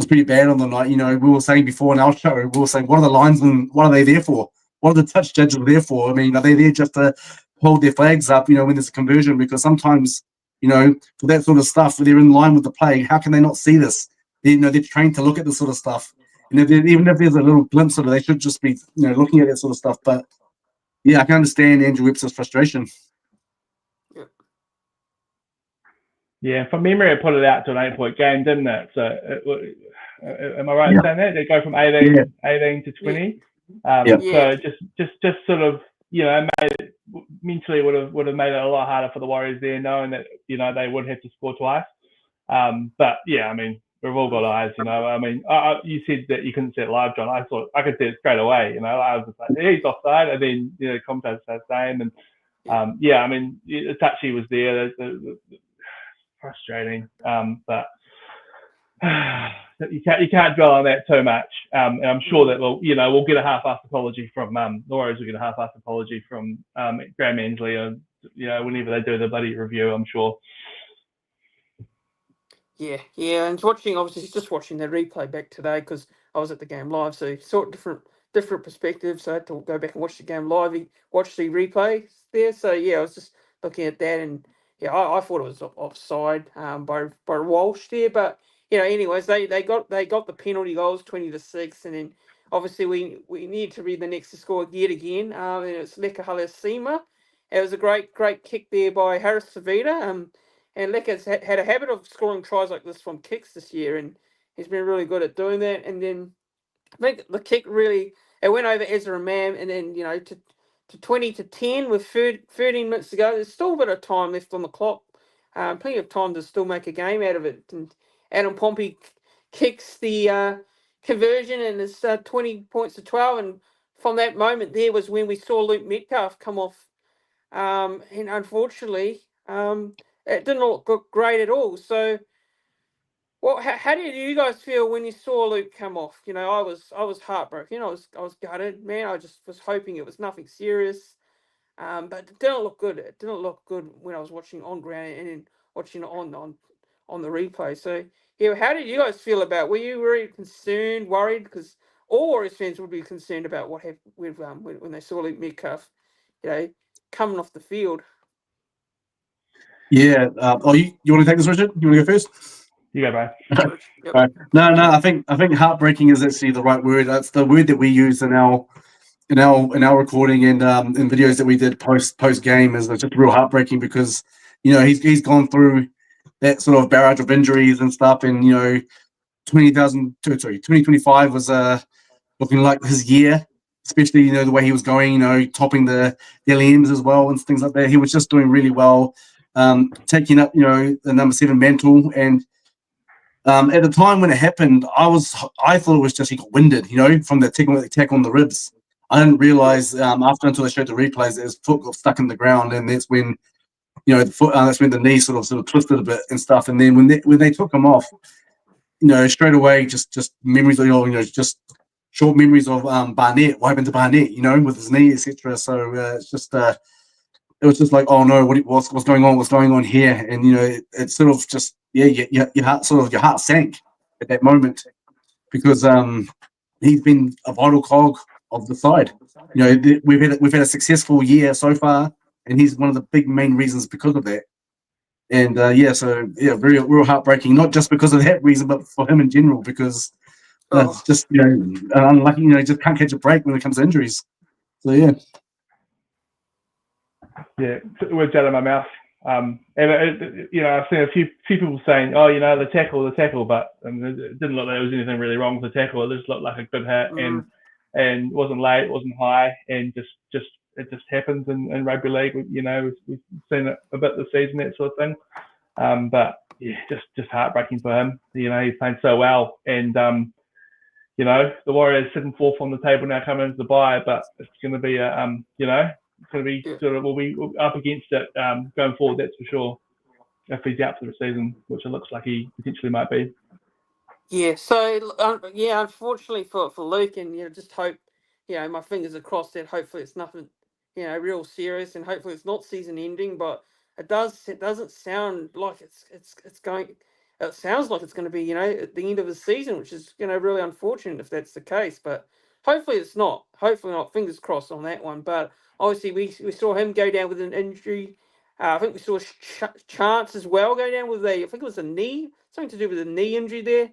pretty bad on the night. We were saying before in our show, we were saying, what are the linesmen? What are they there for? What are the touch judges there for? I mean, are they there just to hold their flags up, when there's a conversion? Because sometimes, for that sort of stuff, where they're in line with the play, how can they not see this? They're trained to look at this sort of stuff. And even if there's a little glimpse of it, they should just be, looking at that sort of stuff. But yeah, I can understand Andrew Webster's frustration. Yeah, from memory, it put it out to an 8-point game, didn't it? So, am I right in saying that? They go from 18 to 20. So just sort of, mentally would have made it a lot harder for the Warriors there, knowing that they would have to score twice. But yeah, I mean, we've all got eyes, I mean, you said that you couldn't see it live, John. I thought I could see it straight away. I was just like, he's offside, and then the commentators said the same, and I mean, the touch he was there. Frustrating, but you can't dwell on that too much. And I'm sure that we'll get a half-assed apology from the Warriors. Will get a half-assed apology from Graham Ansley, whenever they do the bloody review. I'm sure. Yeah, and obviously just watching the replay back today because I was at the game live, so sort of different perspectives. So I had to go back and watch the game live, watch the replay there. So yeah, I was just looking at that, and yeah, I thought it was offside by Walsh there, but anyways, they got the penalty goals 20-6, and then obviously we need to be the next to score yet again, and it's Leka Halasima. It was a great kick there by Harris Savita. And Lecker's had a habit of scoring tries like this from kicks this year, and he's been really good at doing that. And then I think the kick really it went over Ezra Mam, and then to 20-10 with 13 minutes to go. There's still a bit of time left on the clock, plenty of time to still make a game out of it. And Adam Pompey kicks the conversion, and it's 20 points to 12. And from that moment there was when we saw Luke Metcalf come off, and unfortunately. It didn't look great at all. So, how did you guys feel when you saw Luke come off? I was heartbroken. I was gutted, man. I just was hoping it was nothing serious. But it didn't look good. It didn't look good when I was watching on ground and then watching it on the replay. So, yeah, how did you guys feel about? Were you very concerned, worried? Because all Warriors fans would be concerned about what happened with when they saw Luke Metcalf, coming off the field. Yeah. You want to take this, Richard? You want to go first? You go, bro. Yep. Right. No. I think heartbreaking is actually the right word. That's the word that we use in our recording and in videos that we did post game. Is just real heartbreaking because he's gone through that sort of barrage of injuries and stuff, and 2025 was looking like his year, especially the way he was going, topping the LMs as well and things like that. He was just doing really well, taking up the number 7 mantle. And at the time when it happened, I thought it was just he got winded, from the attack on the ribs. I didn't realize until they showed the replays that his foot got stuck in the ground, and that's when the foot that's when the knee sort of twisted a bit and stuff. And then when they took him off, straight away just memories of just short memories of Barnett. What happened to Barnett? With his knee, etc. So it was just like, oh no, what's going on? What's going on here? And it sort of just your heart sank at that moment because he's been a vital cog of the side. We've had a successful year so far, and he's one of the big main reasons because of that. And very real heartbreaking, not just because of that reason, but for him in general, because that's just unlucky. Just can't catch a break when it comes to injuries. So yeah. Yeah, took the words out of my mouth. And I've seen a few people saying, "Oh, the tackle," but it didn't look like there was anything really wrong with the tackle. It just looked like a good hit, and wasn't late, wasn't high, and just it just happens in rugby league. We've seen it a bit this season, that sort of thing. But yeah, just heartbreaking for him. He's playing so well, and the Warriors sitting fourth on the table now, coming into the bye, but it's going to be it's going to be we'll be up against it going forward, that's for sure, if he's out for the season, which it looks like he potentially might be. Yeah, so unfortunately for Luke, and just hope, my fingers are crossed that hopefully it's nothing, real serious, and hopefully it's not season ending. But it doesn't sound like it's going. It sounds like it's going to be at the end of the season, which is really unfortunate if that's the case. But hopefully it's not. Hopefully not. Fingers crossed on that one. But obviously we saw him go down with an injury. I think we saw Chance as well go down with I think it was a knee, something to do with a knee injury there.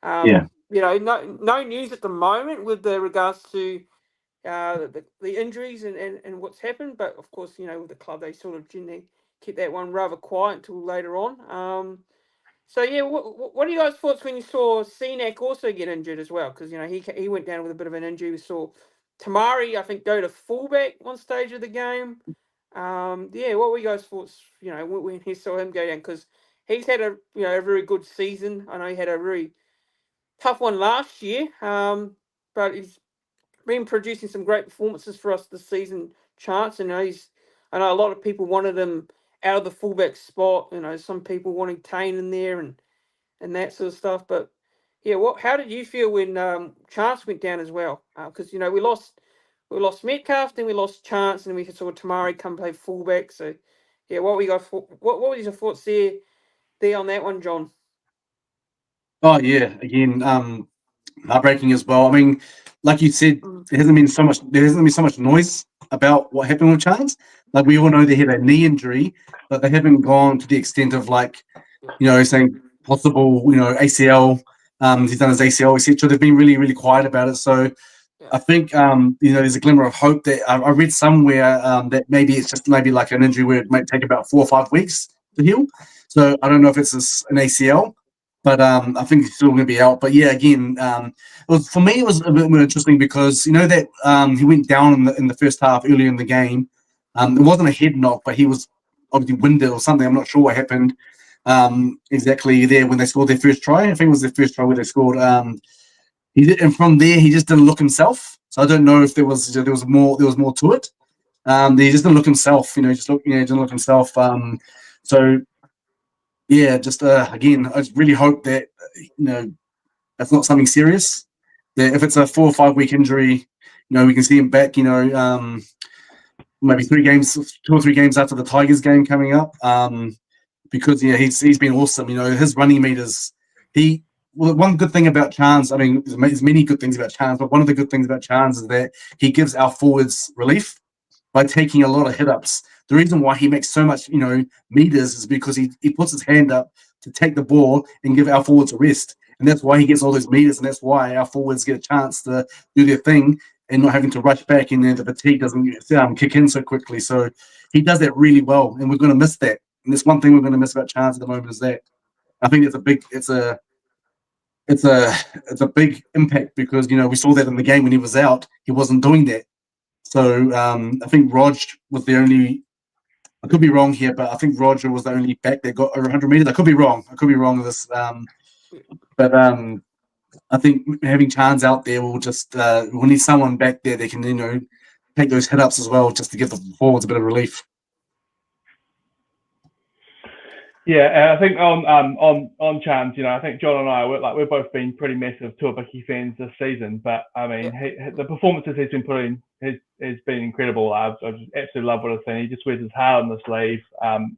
No news at the moment with regards to the injuries and what's happened, but of course, with the club they sort of generally keep that one rather quiet until later on. So yeah, what are you guys' thoughts when you saw Cenac also get injured as well? Because he went down with a bit of an injury. We saw Tamari, I think, go to fullback one stage of the game. What were you guys' thoughts? When he saw him go down, because he's had a very good season. I know he had a very tough one last year, but he's been producing some great performances for us this season. Chance, I know a lot of people wanted him out of the fullback spot. Some people wanting Tane in there and that sort of stuff. But yeah, how did you feel when Chance went down as well? Because we lost Metcalf, then we lost Chance, and we saw Tamari come play fullback. So yeah, what were your thoughts there on that one, John? Oh yeah, again, heartbreaking as well. I mean, like you said, there hasn't been so much noise about what happened with Chance. Like we all know they had a knee injury, but they haven't gone to the extent of saying possible, ACL. He's done his ACL, etc. They've been really, really quiet about it. So I think there's a glimmer of hope that I read somewhere that maybe it's just like an injury where it might take about 4 or 5 weeks to heal. So I don't know if it's an ACL. But I think he's still going to be out. But yeah, again, for me, it was a bit more interesting because that he went down in the first half early in the game. It wasn't a head knock, but he was obviously winded or something. I'm not sure what happened exactly there when they scored their first try. I think it was their first try where they scored. And from there, he just didn't look himself. So I don't know if there was more to it. He just didn't look himself. Didn't look himself. So. Yeah, just again, I just really hope that that's not something serious. That if it's a 4 or 5 week injury, we can see him back. Maybe 2 or 3 games after the Tigers game coming up. Because he's been awesome. His running meters. One good thing about Chance, I mean, there's many good things about Chance, but one of the good things about Chance is that he gives our forwards relief by taking a lot of hit ups. the reason why he makes so much, meters is because he puts his hand up to take the ball and give our forwards a rest. And that's why he gets all those meters, and that's why our forwards get a chance to do their thing and not having to rush back, and then the fatigue doesn't kick in so quickly. So he does that really well, and we're going to miss that. And that's one thing we're going to miss about Chance at the moment is that. I think it's a big impact because we saw that in the game when he was out, he wasn't doing that. So I think Rog was the only. I could be wrong here, but I think Roger was the only back that got over 100 meters. I could be wrong. With this. But I think having Chance out there will just we need someone back there that can take those hit ups as well, just to give the forwards a bit of relief. Yeah, I think on Chance, I think John and I we've both been pretty massive Tuapiki fans this season. But I mean, the performances he's been putting has been incredible. I've just absolutely loved what I've seen. He just wears his heart on the sleeve, and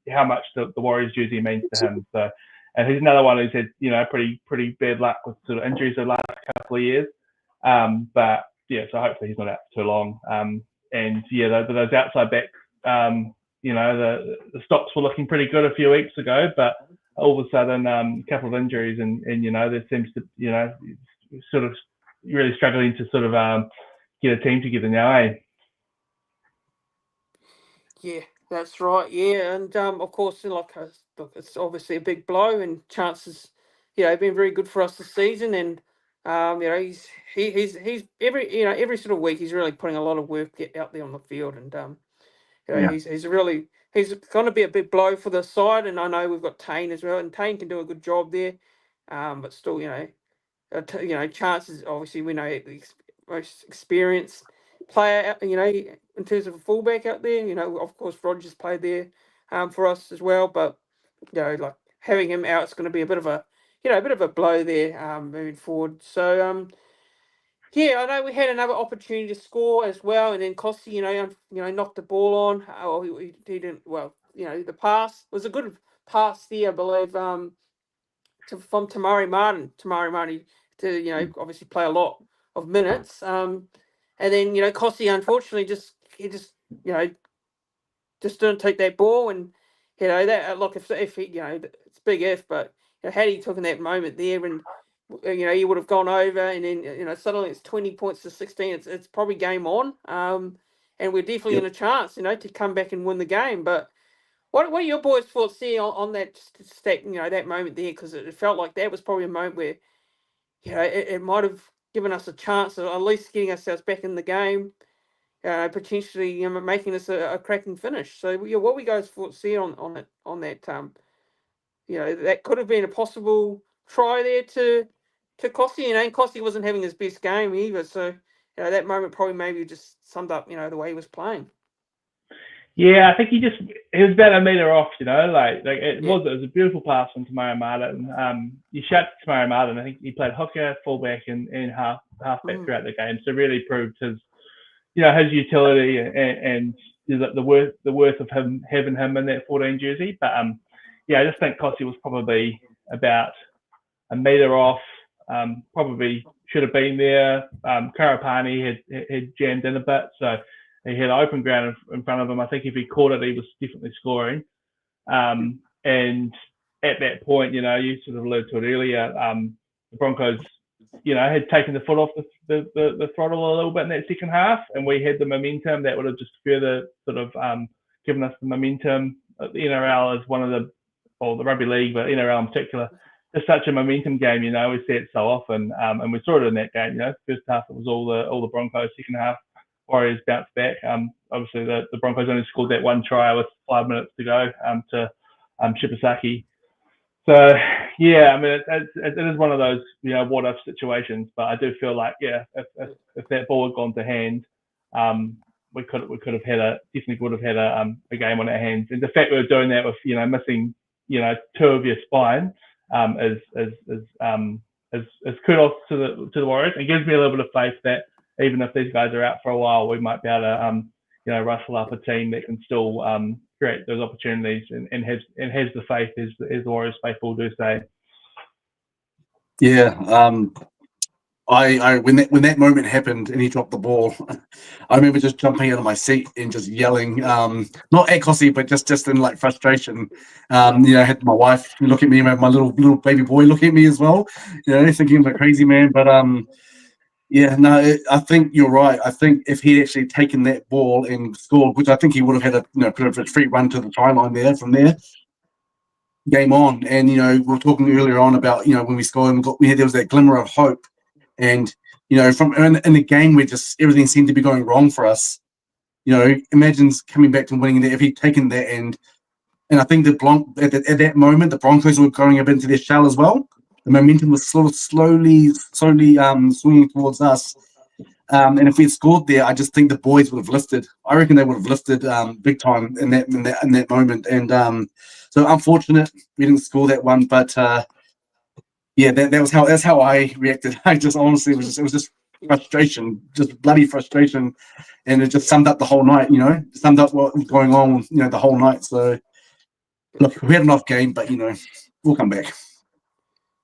how much the Warriors jersey means to him. So, and he's another one who's had pretty bad luck with sort of injuries the last couple of years. But yeah, so hopefully he's not out for too long. And yeah, those outside backs. The stocks were looking pretty good a few weeks ago, but all of a sudden, a couple of injuries, and there seems to, sort of really struggling to sort of get a team together now, eh? Yeah, that's right. Yeah, and of course, look, it's obviously a big blow, and Chances, been very good for us this season, and he's every sort of week he's really putting a lot of work out there on the field, and he's going to be a big blow for the side, and I know we've got Tane as well, and Tane can do a good job there, but still, Chances obviously we know the most experienced player, in terms of a fullback out there. Of course Rogers played there, for us as well, but like having him out, it's going to be a bit of a blow there, moving forward. So yeah, I know we had another opportunity to score as well, and then Costi, knocked the ball on. Oh, he didn't. Well, the pass was a good pass there, I believe, from Tamari Martin. Tamari Martin to obviously play a lot of minutes. And then Costi, unfortunately, just didn't take that ball, and that look, if he, it's big if, but had he taken that moment there, and he would have gone over, and then suddenly it's 20 points to 16. It's probably game on, and we're definitely in a chance, to come back and win the game. But what are your boys' thoughts there on that stat, that moment there? Because it felt like that was probably a moment where it might have given us a chance of at least getting ourselves back in the game. Potentially making this a cracking finish. So what were you guys' thoughts there on that? That could have been a possible try there to Costi, and Costi wasn't having his best game either. So that moment probably maybe just summed up the way he was playing. Yeah, I think he was about a meter off, it was a beautiful pass from Tamari Martin. You shout to Tamari Martin. I think he played hooker, fullback, and halfback throughout the game. So really proved his utility and the worth of him having him in that 14 jersey. But I just think Costi was probably about a meter off. Probably should have been there. Karapani had jammed in a bit, so he had open ground in front of him. I think if he caught it, he was definitely scoring. And at that point, you sort of alluded to it earlier. The Broncos, had taken the foot off the throttle a little bit in that second half, and we had the momentum that would have just further sort of given us the momentum. The NRL is one of the rugby league, but NRL in particular, it's such a momentum game. We see it so often, and we saw it in that game. First half it was all the Broncos. Second half, Warriors bounced back. Obviously the Broncos only scored that one try with 5 minutes to go to Shibasaki. So yeah, I mean it is one of those what if situations, but I do feel like if that ball had gone to hand, we could have definitely would have had a game on our hands. And the fact we were doing that with missing two of your spine is kudos to the Warriors. It gives me a little bit of faith that even if these guys are out for a while, we might be able to rustle up a team that can still create those opportunities and has the faith, as the Warriors faithful do say. Yeah, I when that moment happened and he dropped the ball, I remember just jumping out of my seat and just yelling, not at Cossie, but just in like frustration. I had my wife look at me, and my little baby boy look at me as well, thinking I'm a crazy man. But yeah, no, I think you're right. I think if he'd actually taken that ball and scored, which I think he would have had a kind of a free run to the try line there from there, game on. And we were talking earlier on about when we scored and there was that glimmer of hope. And from in the game where just everything seemed to be going wrong for us, imagine coming back and winning that if he'd taken that. And I think at that moment the Broncos were going a bit into their shell as well. The momentum was sort of slowly swinging towards us. And if we had scored there, I just think the boys would have lifted. I reckon they would have lifted big time in that moment. And so unfortunate we didn't score that one, but yeah, that's how I reacted. I just honestly it was just frustration, just bloody frustration, and it just summed up the whole night. Summed up what was going on, the whole night. So look, we had an off game, but we'll come back.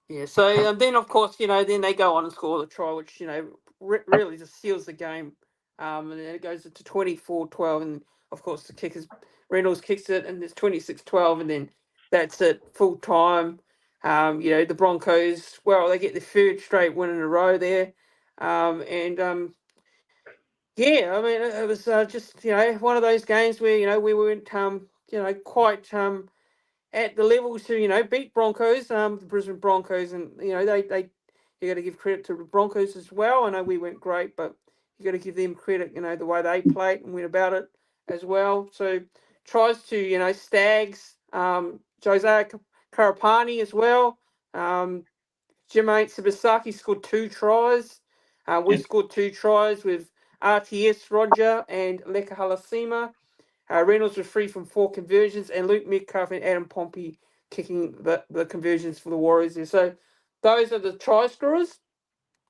Yeah, so then of course, then they go on and score the try, which, really just seals the game. And then it goes to 24-12, and of course the kickers, Reynolds kicks it, and it's 26-12, and then that's it, full time. The Broncos, well, they get their third straight win in a row there. Yeah, I mean, it was just, one of those games where, we weren't, quite at the levels to beat Broncos, the Brisbane Broncos, and they you got to give credit to the Broncos as well. I know we weren't great, but you got to give them credit, the way they played and went about it as well. So tries to Stags, Josiah Karapani as well. Jermaine Sabasaki scored 2 tries. We scored 2 tries with RTS Roger and Leka Halasima. Reynolds was 3 from 4 conversions, and Luke Metcalf and Adam Pompey kicking the conversions for the Warriors there. So those are the try scorers.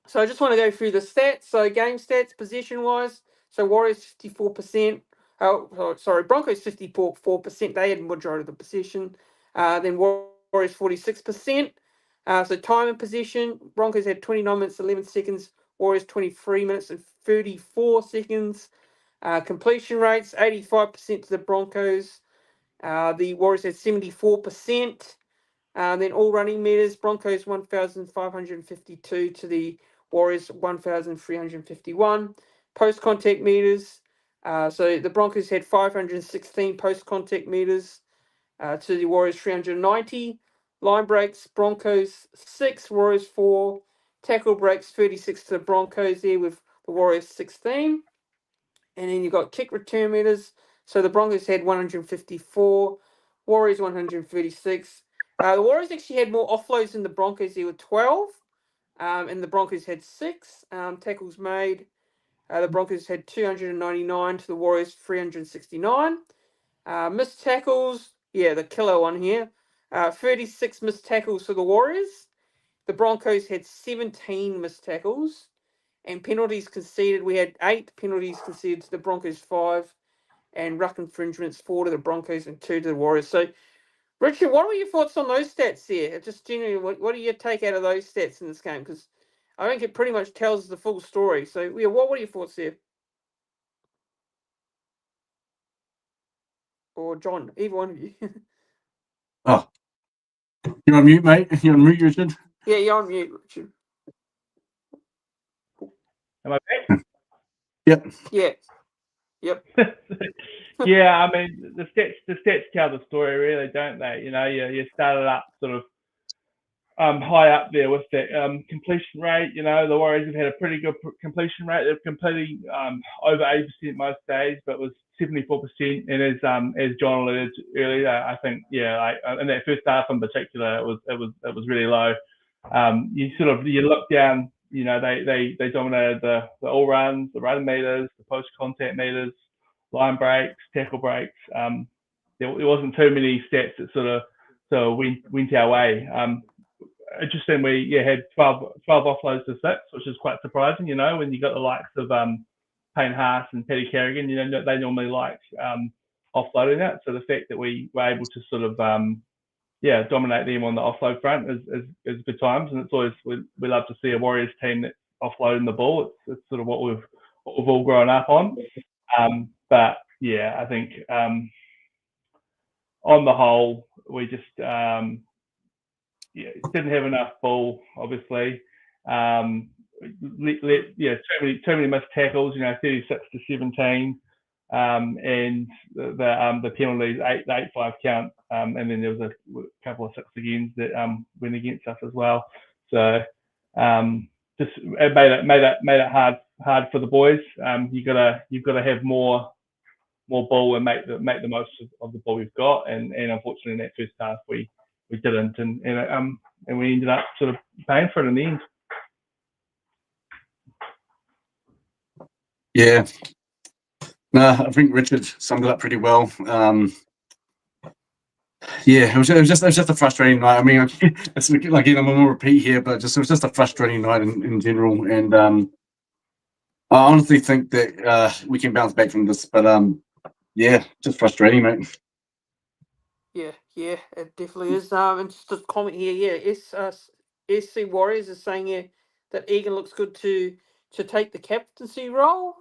So I just want to go through the stats. So game stats, possession-wise. So Warriors 54%. Broncos 54%. They had majority of the possession. Then Warriors 46%. So time and possession. Broncos had 29 minutes, 11 seconds. Warriors 23 minutes and 34 seconds. Completion rates, 85% to the Broncos. The Warriors had 74%. Then all running meters, Broncos 1,552 to the Warriors 1,351. Post-contact meters, so the Broncos had 516 post-contact meters to the Warriors 390. Line breaks, Broncos 6, Warriors 4. Tackle breaks, 36 to the Broncos there with the Warriors 16. And then you've got kick return meters. So the Broncos had 154, Warriors 136. The Warriors actually had more offloads than the Broncos. There were 12, and the Broncos had 6 tackles made. The Broncos had 299 to the Warriors 369. Missed tackles, the killer one here. 36 missed tackles for the Warriors. The Broncos had 17 missed tackles. And penalties conceded, we had 8 penalties conceded to the Broncos, 5, and ruck infringements, 4 to the Broncos and 2 to the Warriors. So, Richard, what were your thoughts on those stats there? Just generally, what do you take out of those stats in this game? Because I think it pretty much tells the full story. So, yeah, what were your thoughts there? Or John, either one of you. Oh, you're on mute, mate. You're on mute, Richard. Yeah, you're on mute, Richard. Am I back? Yep. Yeah. Yep. Yeah, I mean the stats tell the story, really, don't they? You started up sort of high up there with that completion rate. The Warriors have had a pretty good completion rate. They're completing over 80% most days, but was 74%. And as John alluded to earlier, I think in that first half in particular, it was really low. You look down. They dominated the all runs, the run meters, the post contact meters, line breaks, tackle breaks. There wasn't too many stats that sort of went our way. Interesting, we had 12 offloads to 6, which is quite surprising. When you got the likes of Payne Haas and Paddy Carrigan, they normally like offloading that. So the fact that we were able to sort of dominate them on the offload front is good times, and it's always we love to see a Warriors team that offloading the ball. It's sort of what we've all grown up on. But yeah, I think on the whole, we just didn't have enough ball, obviously. Too many missed tackles. 36 to 17, and the penalties, the 8-5 count, and then there was a couple of 6 agains that went against us as well. So just it made it hard for the boys. You've got to have more ball and make the most of the ball we've got, and unfortunately in that first half we didn't, and we ended up sort of paying for it in the end. Yeah. No, I think Richard summed it up pretty well. Yeah, it was just a frustrating night. I mean, it's like, I'm gonna repeat here, but it was just a frustrating night in general, and I honestly think that we can bounce back from this, but yeah, just frustrating, mate. Yeah, it definitely is. And just a comment here, SC Warriors is saying here that Egan looks good to take the captaincy role.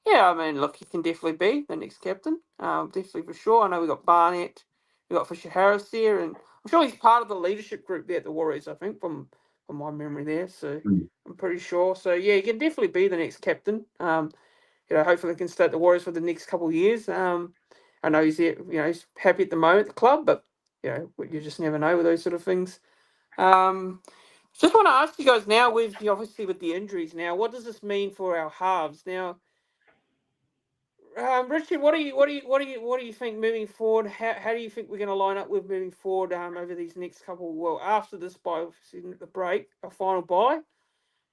Yeah, I mean, look, he can definitely be the next captain. Definitely for sure. I know we got Barnett, we got Fisher Harris there, and I'm sure he's part of the leadership group there at the Warriors. I think from my memory there, so I'm pretty sure. So yeah, he can definitely be the next captain. Hopefully he can stay at the Warriors for the next couple of years. I know he's here, he's happy at the moment at the club, but you just never know with those sort of things. Just want to ask you guys now, obviously with the injuries now, what does this mean for our halves now? Richard, what do you think moving forward? How do you think we're going to line up with moving forward over these next couple? Well, after this bye, obviously the break, a final bye,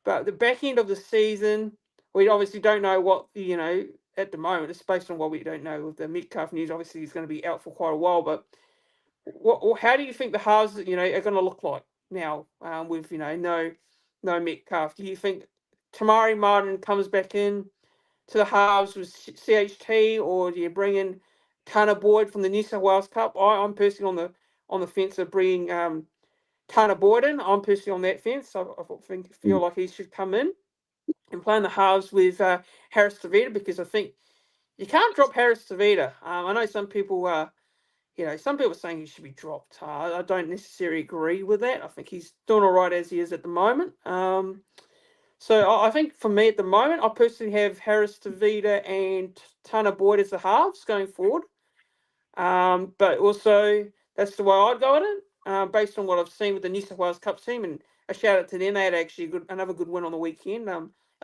but the back end of the season, we obviously don't know what at the moment. It's based on what we don't know with the Metcalf news. Obviously, he's going to be out for quite a while. But how do you think the halves are going to look like now with no Metcalf? Do you think Tamari Martin comes back in to the halves with CHT, or do you bring in Tanner Boyd from the New South Wales Cup? I'm personally on the fence of bringing Tanner Boyd in. I'm personally on that fence. I feel like he should come in and play in the halves with Harris Tavita, because I think you can't drop Harris Tavita. I know some people are saying he should be dropped. I don't necessarily agree with that. I think he's doing all right as he is at the moment. So I think for me at the moment, I personally have Harris Tavita and Tanner Boyd as the halves going forward. But also that's the way I'd go at it, based on what I've seen with the New South Wales Cup team. And a shout out to them. They had actually another good win on the weekend.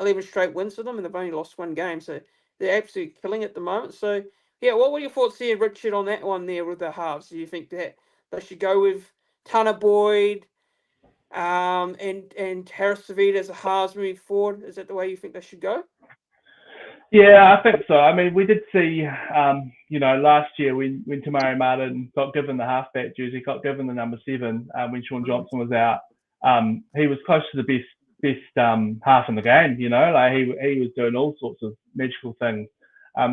11 straight wins for them, and they've only lost one game. So they're absolutely killing it at the moment. So yeah, what were your thoughts there, Richard, on that one there with the halves? Do you think that they should go with Tanner Boyd and Harris Tavita as a halves moving forward? Is that the way you think they should go? Yeah, I think so. I mean, we did see, last year when Tamari Martin got given the halfback jersey, got given the number 7 when Shaun Johnson was out. He was close to the best half in the game. Like he was doing all sorts of magical things.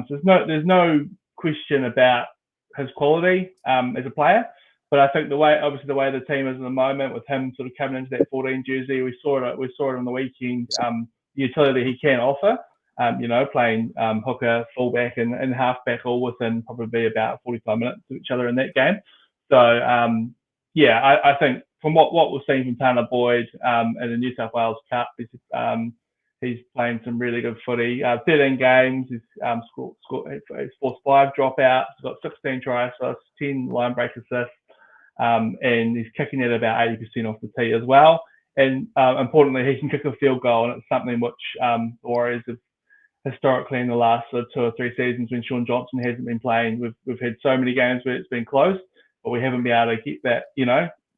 So there's no question about his quality as a player. But I think the way the team is at the moment, with him sort of coming into that 14 jersey, we saw it on the weekend. The utility he can offer. Playing hooker, fullback, and halfback all within probably about 45 minutes of each other in that game. So I think from what we've seen from Tanner Boyd in the New South Wales Cup, he's playing some really good footy. 13 games, he's forced 5 dropouts, he's got 16 try assists, 10 line break assists, and he's kicking at about 80% off the tee as well. And importantly, he can kick a field goal, and it's something which the Warriors have historically in the last 2 or 3 seasons when Shaun Johnson hasn't been playing. We've had so many games where it's been close, but we haven't been able to get that,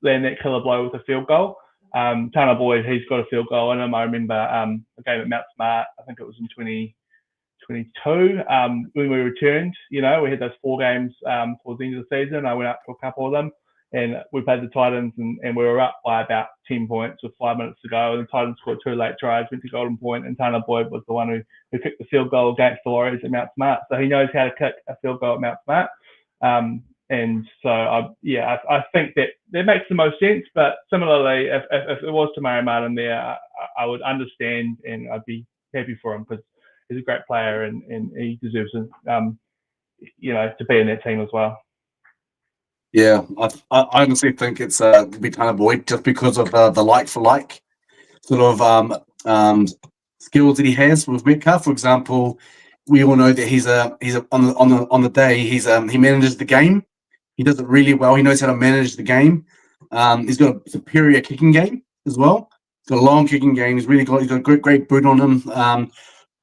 land that killer blow with a field goal. Tanner Boyd, he's got a field goal in him. I remember a game at Mount Smart, I think it was in 2022, when we returned. We had those 4 games towards the end of the season. I went up to a couple of them, and we played the Titans, and we were up by about 10 points with 5 minutes to go. And the Titans scored 2 late tries, went to Golden Point, and Tanner Boyd was the one who kicked the field goal against the Warriors at Mount Smart. So he knows how to kick a field goal at Mount Smart. And so, I think that makes the most sense. But similarly, if it was Tamari Martin there, I would understand and I'd be happy for him because he's a great player and he deserves to be in that team as well. Yeah, I honestly think it's be Tanner Boyd just because of the like for like sort of skills that he has with Metcalf. For example, we all know that he's on the day he manages the game. He does it really well. He knows how to manage the game. He's got a superior kicking game as well. He's got a long kicking game. He's got a great boot on him.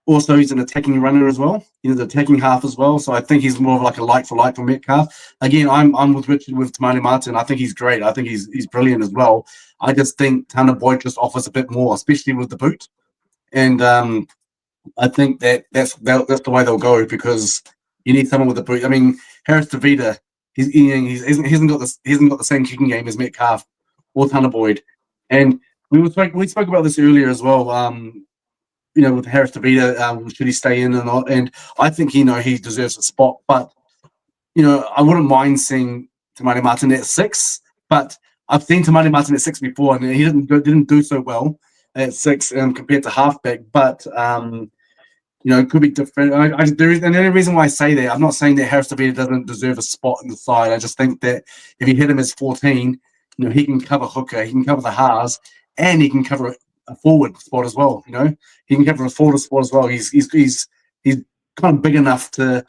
Also, he's an attacking runner as well. He's an attacking half as well. So I think he's more of like a like for like for Metcalf. Again, I'm with Richard with Tamani Martin. I think he's great. I think he's brilliant as well. I just think Tanner Boyd just offers a bit more, especially with the boot. And I think that's the way they'll go because you need someone with a boot. I mean, Harris DeVita, he hasn't got the same kicking game as Metcalf or Tanner Boyd. And we spoke about this earlier as well. With Harris DeVita, should he stay in or not? And I think he deserves a spot. But I wouldn't mind seeing Tamani Martin at 6. But I've seen Tamani Martin at 6 before, and he didn't do so well at 6 compared to halfback. But it could be different. And the only reason why I say that, I'm not saying that Harris DeVita doesn't deserve a spot in the side. I just think that if you hit him as 14, he can cover hooker, he can cover the halves, and he can cover a forward spot as well. He can cover a forward spot as well. He's kind of big enough to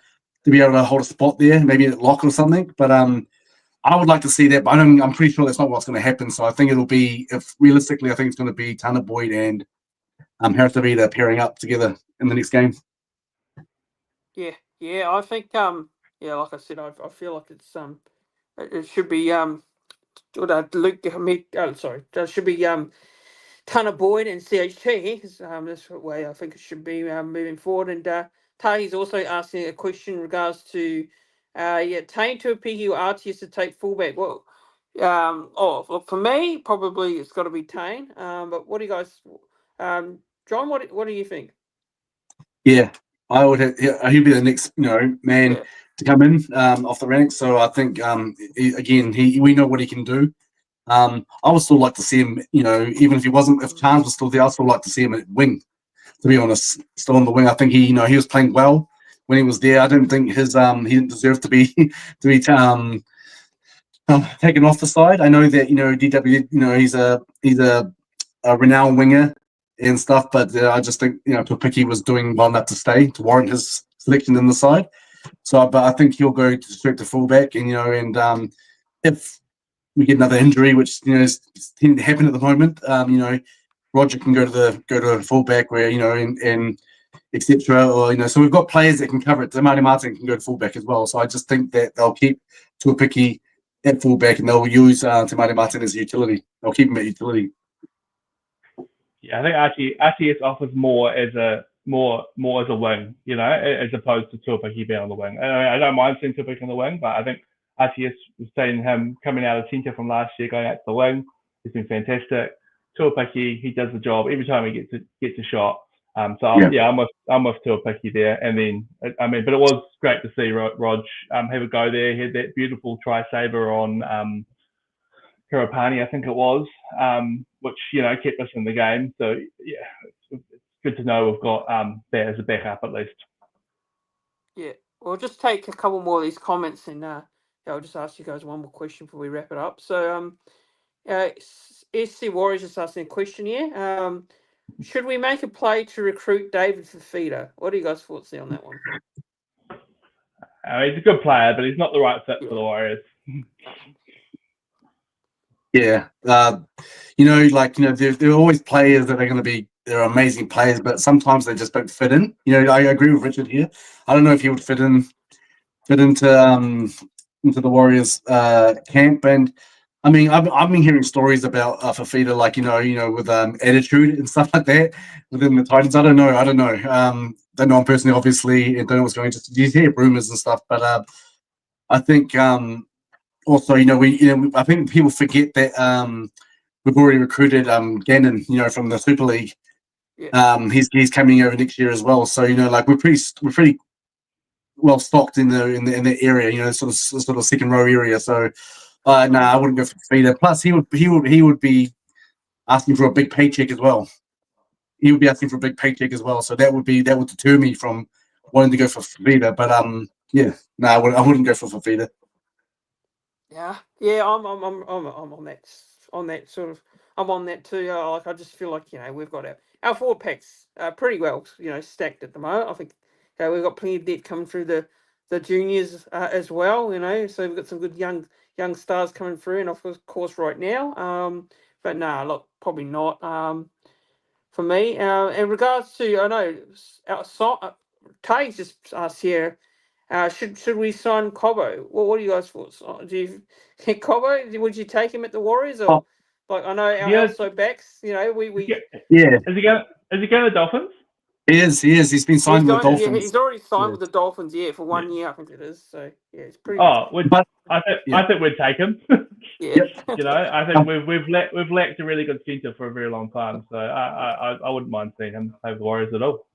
be able to hold a spot there, maybe at lock or something. But I would like to see that, but I'm pretty sure that's not what's going to happen. So I think it'll be, realistically, I think it's going to be Tanner Boyd and Harris DeVita pairing up together in the next game. Yeah, I think like I said, I feel like it's it should be it should be Tanner Boyd and CHT. This way I think it should be moving forward. And Tahi's also asking a question in regards to Tane Tuapiki or RTS to take fullback. Well, look, for me, probably it's got to be Tane. But what do you guys, John? What do you think? Yeah, I would. He'd be the next, man to come in off the ranks. So I think we know what he can do. I would still like to see him. Even if Chance was still there, I'd still like to see him at wing. To be honest, still on the wing. I think he was playing well when he was there. I didn't think he didn't deserve to be taken off the side. I know that DW, he's a renowned winger and stuff, but I just think Tuapiki was doing well enough to stay to warrant his selection in the side. So, but I think he'll go straight to fullback, and if we get another injury, which is tending to happen at the moment, Roger can go to fullback where and etc. Or so we've got players that can cover it. Tamani Martin can go to fullback as well. So I just think that they'll keep Tuapiki at fullback and they'll use Tamani Martin as a utility. They'll keep him at utility. Yeah, I think RTS offers more as a wing, as opposed to Tuapiki being on the wing. I don't mind seeing Tuapiki on the wing, but I think RTS was saying him coming out of centre from last year, going out to the wing. He's been fantastic. Tuapiki, he does the job every time he gets a shot. I'm with Tuapiki there. And then but it was great to see Rog have a go there. He had that beautiful try saver on Karapani, I think it was, which kept us in the game. So it's good to know we've got that as a backup at least. Yeah, we'll just take a couple more of these comments, and I'll just ask you guys one more question before we wrap it up. So, SC Warriors just asking a question here. Should we make a play to recruit David Fifita? What are you guys' thoughts there on that one? He's a good player, but he's not the right fit for the Warriors. Yeah, there are always players that are going to be they're amazing players, but sometimes they just don't fit in. I agree with Richard here. I don't know if he would fit into the Warriors camp. And I mean, I've been hearing stories about Fifita, with attitude and stuff like that within the Titans. I don't know. Don't know him personally, obviously, and don't know what's going on. Just you hear rumors and stuff, but I think. Also, I think people forget that we've already recruited Gannon, from the Super League. Yeah. He's coming over next year as well. So we're pretty well stocked in the area, you know, sort of second row area. So no, I wouldn't go for Fafita. Plus, he would be asking for a big paycheck as well. He would be asking for a big paycheck as well. So that would deter me from wanting to go for Fafita. But yeah, no, I wouldn't go for Fafita. Yeah, I'm on that sort of. I'm on that too. Like I just feel like we've got our forward packs pretty well stacked at the moment. I think we've got plenty of depth coming through the juniors as well. So we've got some good young stars coming through, and of course right now. But nah, look, probably not. For me, in regards to I know outside, Tags just asked here. Should we sign Cobbo? What do you guys thoughts? Do you think Cobbo? Would you take him at the Warriors or Oh, like I know our Yeah, outside backs? We yeah, is he going to the Dolphins? he is. He's been signed with the Dolphins. he's already signed Yeah. with the Dolphins for 1 Yeah. year I think it is. So yeah, it's pretty much Oh, But I yeah, think we'd take him. yeah. I think we've lacked a really good centre for a very long time. So I wouldn't mind seeing him play for the Warriors at all.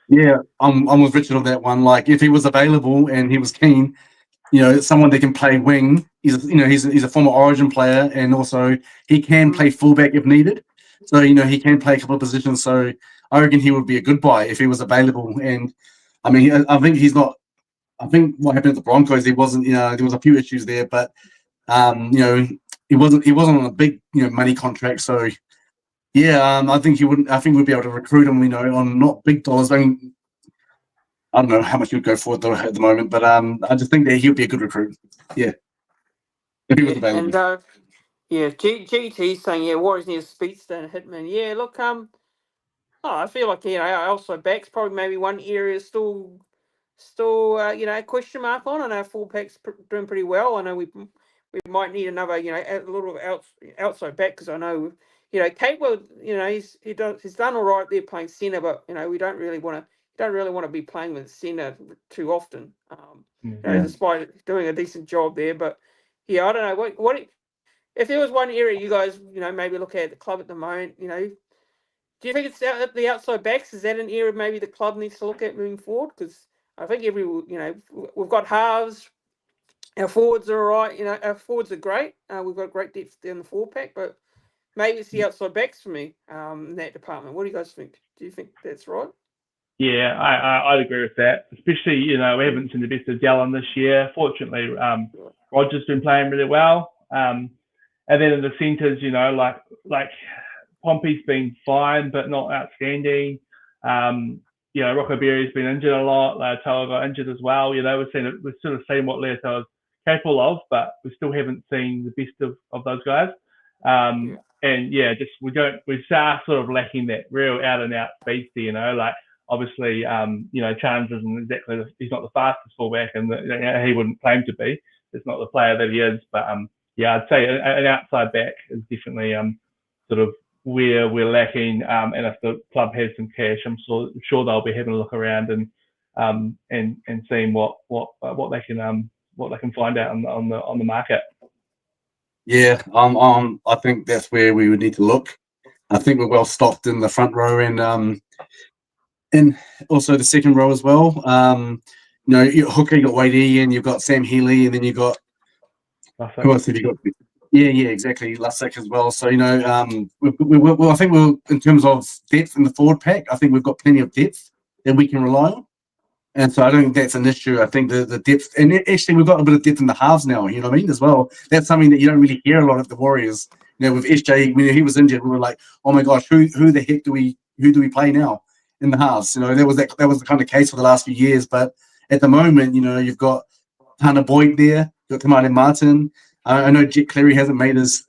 yeah, I'm with Richard on that one. Like, if he was available and he was keen, someone that can play wing. He's a former Origin player, and also he can play fullback if needed. So he can play a couple of positions. So I reckon he would be a good buy if he was available. And I mean, I think he's not. I think what happened at the Broncos, there wasn't. There was a few issues there, but he wasn't on a big money contract. So yeah, I think he wouldn't. I think we'd be able to recruit him. On not big dollars. I mean, I don't know how much you'd go for it though at the moment, but I just think that he'll be a good recruit. Yeah, if he was available. And GT saying Warriors need a speedster and a hitman. Yeah, look I feel like our outside backs probably maybe one area is still a question mark on. I know full pack's doing pretty well. I know we might need another a little outside back because I know Capewell he's done all right there playing centre, but we don't really want to be playing with centre too often. Despite doing a decent job there, but I don't know what if there was one area you guys maybe look at the club at the moment. Do you think it's the outside backs? Is that an area maybe the club needs to look at moving forward? Because I think we've got halves. Our forwards are all right. Our forwards are great. We've got great depth in the forward pack, but maybe it's the outside backs for me in that department. What do you guys think? Do you think that's right? Yeah, I'd agree with that. Especially, we haven't seen the best of Dallin this year. Fortunately, Roger's been playing really well. And then in the centres, like Pompey's been fine, but not outstanding. Rocco Berry's been injured a lot. Leotoa got injured as well. We've sort of seen what Leotoa's capable of, but we still haven't seen the best of those guys. And we start sort of lacking that real out and out speed. Like obviously, Chance isn't exactly he's not the fastest fullback, and he wouldn't claim to be. It's not the player that he is, but I'd say an outside back is definitely sort of where we're lacking. And if the club has some cash, I'm sure they'll be having a look around and seeing what they can find out on the market. Yeah, I think that's where we would need to look. I think we're well stocked in the front row and also the second row as well. Hooker, you got Wade Ian, you've got Sam Healy, and then you got who else have you got? Yeah, exactly. Lussick as well. So I think we're in terms of depth in the forward pack. I think we've got plenty of depth that we can rely on, and so I don't think that's an issue. I think the depth, and actually we've got a bit of depth in the halves now. You know what I mean as well. That's something that you don't really hear a lot of the Warriors. With SJ, when he was injured, we were like, oh my gosh, who the heck do we play now in the halves? That was the kind of case for the last few years. But at the moment, you've got Tanner Boyd there, you've got Tamale Martin. I know Jet Cleary hasn't made his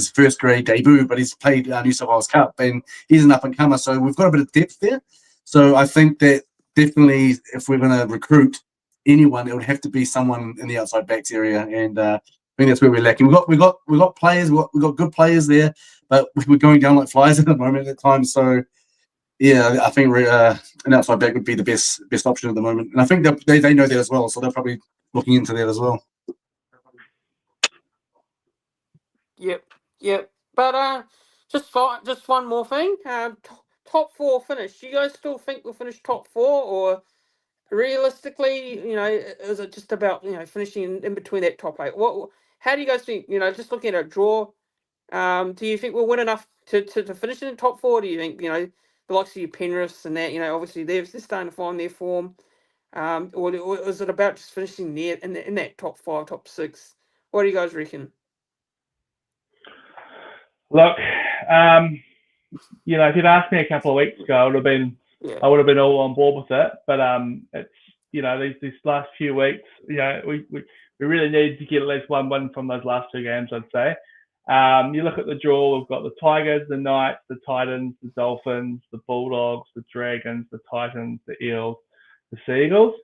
first grade debut, but he's played New South Wales Cup and he's an up and comer. So we've got a bit of depth there. So I think that definitely, if we're going to recruit anyone, it would have to be someone in the outside backs area, and I think that's where we're lacking. We've got players, we've got good players there, but we're going down like flies at the moment at times. So yeah, I think an outside back would be the best option at the moment, and I think they know that as well. So they're probably looking into that as well. Yep. But just one more thing. Top four finish. Do you guys still think we'll finish top four, or realistically, is it just about finishing in between that top 8? How do you guys think? Just looking at a draw, do you think we'll win enough to finish in the top 4? Do you think the likes of your Penriths and that obviously they're starting to find their form, or is it about just finishing there in that top 5, top 6? What do you guys reckon? Look, if you'd asked me a couple of weeks ago, I would have been all on board with it. But it's these last few weeks, we really need to get at least one win from those last 2 games, I'd say. You look at the draw, we've got the Tigers, the Knights, the Titans, the Dolphins, the Bulldogs, the Dragons, the Titans, the Eels, the Seagulls.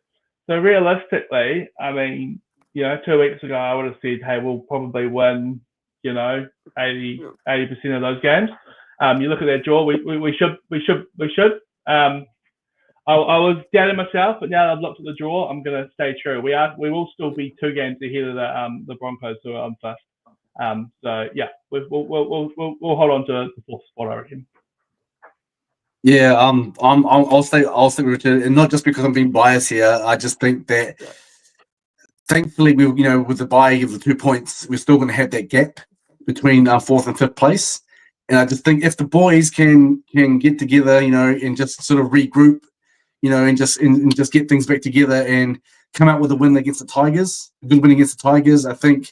So realistically, I mean, 2 weeks ago, I would have said, hey, we'll probably win, 80% of those games. You look at that draw, we should. I was doubting myself, but now that I've looked at the draw, I'm going to stay true. We will still be 2 games ahead of the Broncos, who are on first. So yeah, we'll hold on to the 4th spot, I reckon. Yeah, I'll stay with Richard, and not just because I'm being biased here. I just think that thankfully with the bye of the 2 points, we're still going to have that gap between 4th and 5th place. And I just think if the boys can get together, and just sort of regroup, and just get things back together and come out with a win against the Tigers, a good win against the Tigers, I think,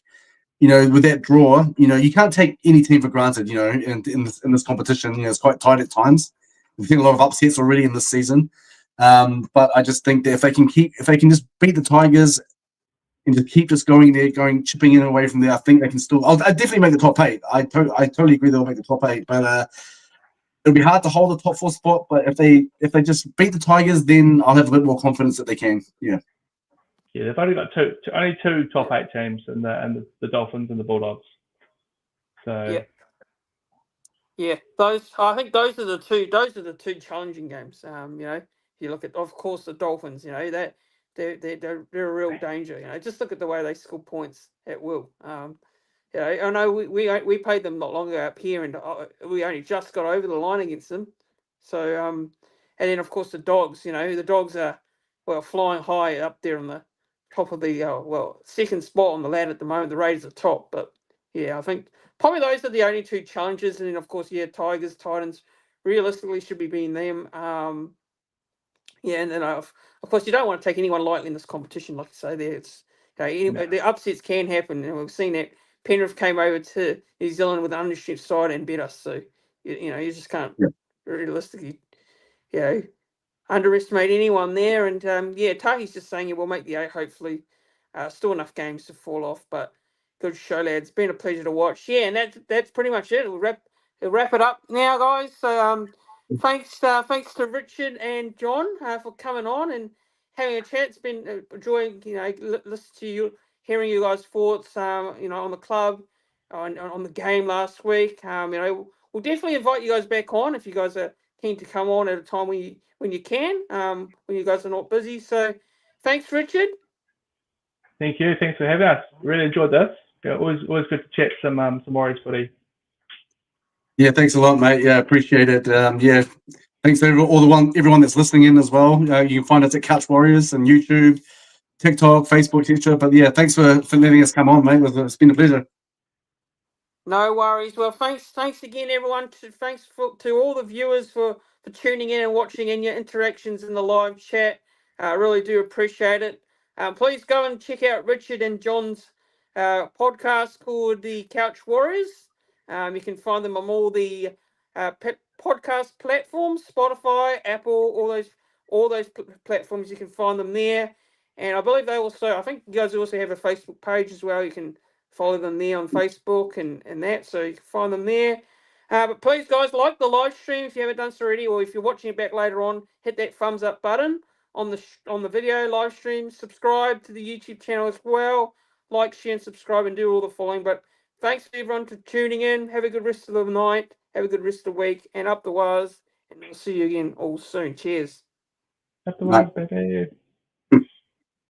with that draw, you can't take any team for granted, in this competition. It's quite tight at times. We've seen a lot of upsets already in this season. But I just think that if they can just beat the Tigers and just keep going there, chipping in away from there, I think they can still. I'll definitely make the top 8. I totally agree they'll make the top 8, but it'll be hard to hold the top 4 spot. But if they just beat the Tigers, then I'll have a bit more confidence that they can. Yeah. Yeah, they've only got only two top 8 teams, and the Dolphins and the Bulldogs. So yeah, I think those are the two challenging games. If you look at, of course, the Dolphins, that they're a real danger. Just look at the way they score points at will. I know we played them not long ago up here, and we only just got over the line against them. So and then of course the Dogs. The Dogs are flying high up there on the top of the second spot on the ladder at the moment. The Raiders are top, but yeah, I think probably those are the only 2 challenges. And then of course, Tigers, Titans, realistically should be beating them. And then of course you don't want to take anyone lightly in this competition, like I say. The upsets can happen, and we've seen that. Penrith came over to New Zealand with an understrength side and beat us. So you just can't realistically, underestimate anyone there. And Tahi's just saying we'll make the 8. Hopefully, still enough games to fall off, but good show, lads. Been a pleasure to watch. Yeah, and that's pretty much it. We'll wrap it up now, guys. So thanks to Richard and John for coming on and having a chat. It's been enjoying listen to you, hearing you guys' thoughts on the club, on the game last week. We'll definitely invite you guys back on if you guys are keen to come on at a time when you can, when you guys are not busy. So thanks, Richard. Thank you. Thanks for having us. Really enjoyed this. Yeah, always good to chat some Warriors footy. Yeah, thanks a lot, mate. Yeah, appreciate it. Thanks to everyone that's listening in as well. You can find us at Couch Warriors on YouTube, TikTok, Facebook, etc. But yeah, thanks for letting us come on, mate. It's been a pleasure. No worries. Well, thanks again, everyone. Thanks to all the viewers for tuning in and watching, and your interactions in the live chat. I really do appreciate it. Please go and check out Richard and John's podcast called The Couch Warriors. You can find them on all the podcast platforms, Spotify, Apple, all those platforms. You can find them there. And I believe I think you guys also have a Facebook page as well. You can follow them there on Facebook and that, so you can find them there. But please, guys, like the live stream if you haven't done so already, or if you're watching it back later on, hit that thumbs up button on the video live stream. Subscribe to the YouTube channel as well. Like, share, and subscribe, and do all the following. But thanks everyone for tuning in. Have a good rest of the night. Have a good rest of the week, and up the wires. And we'll see you again all soon. Cheers. Up the wires, baby.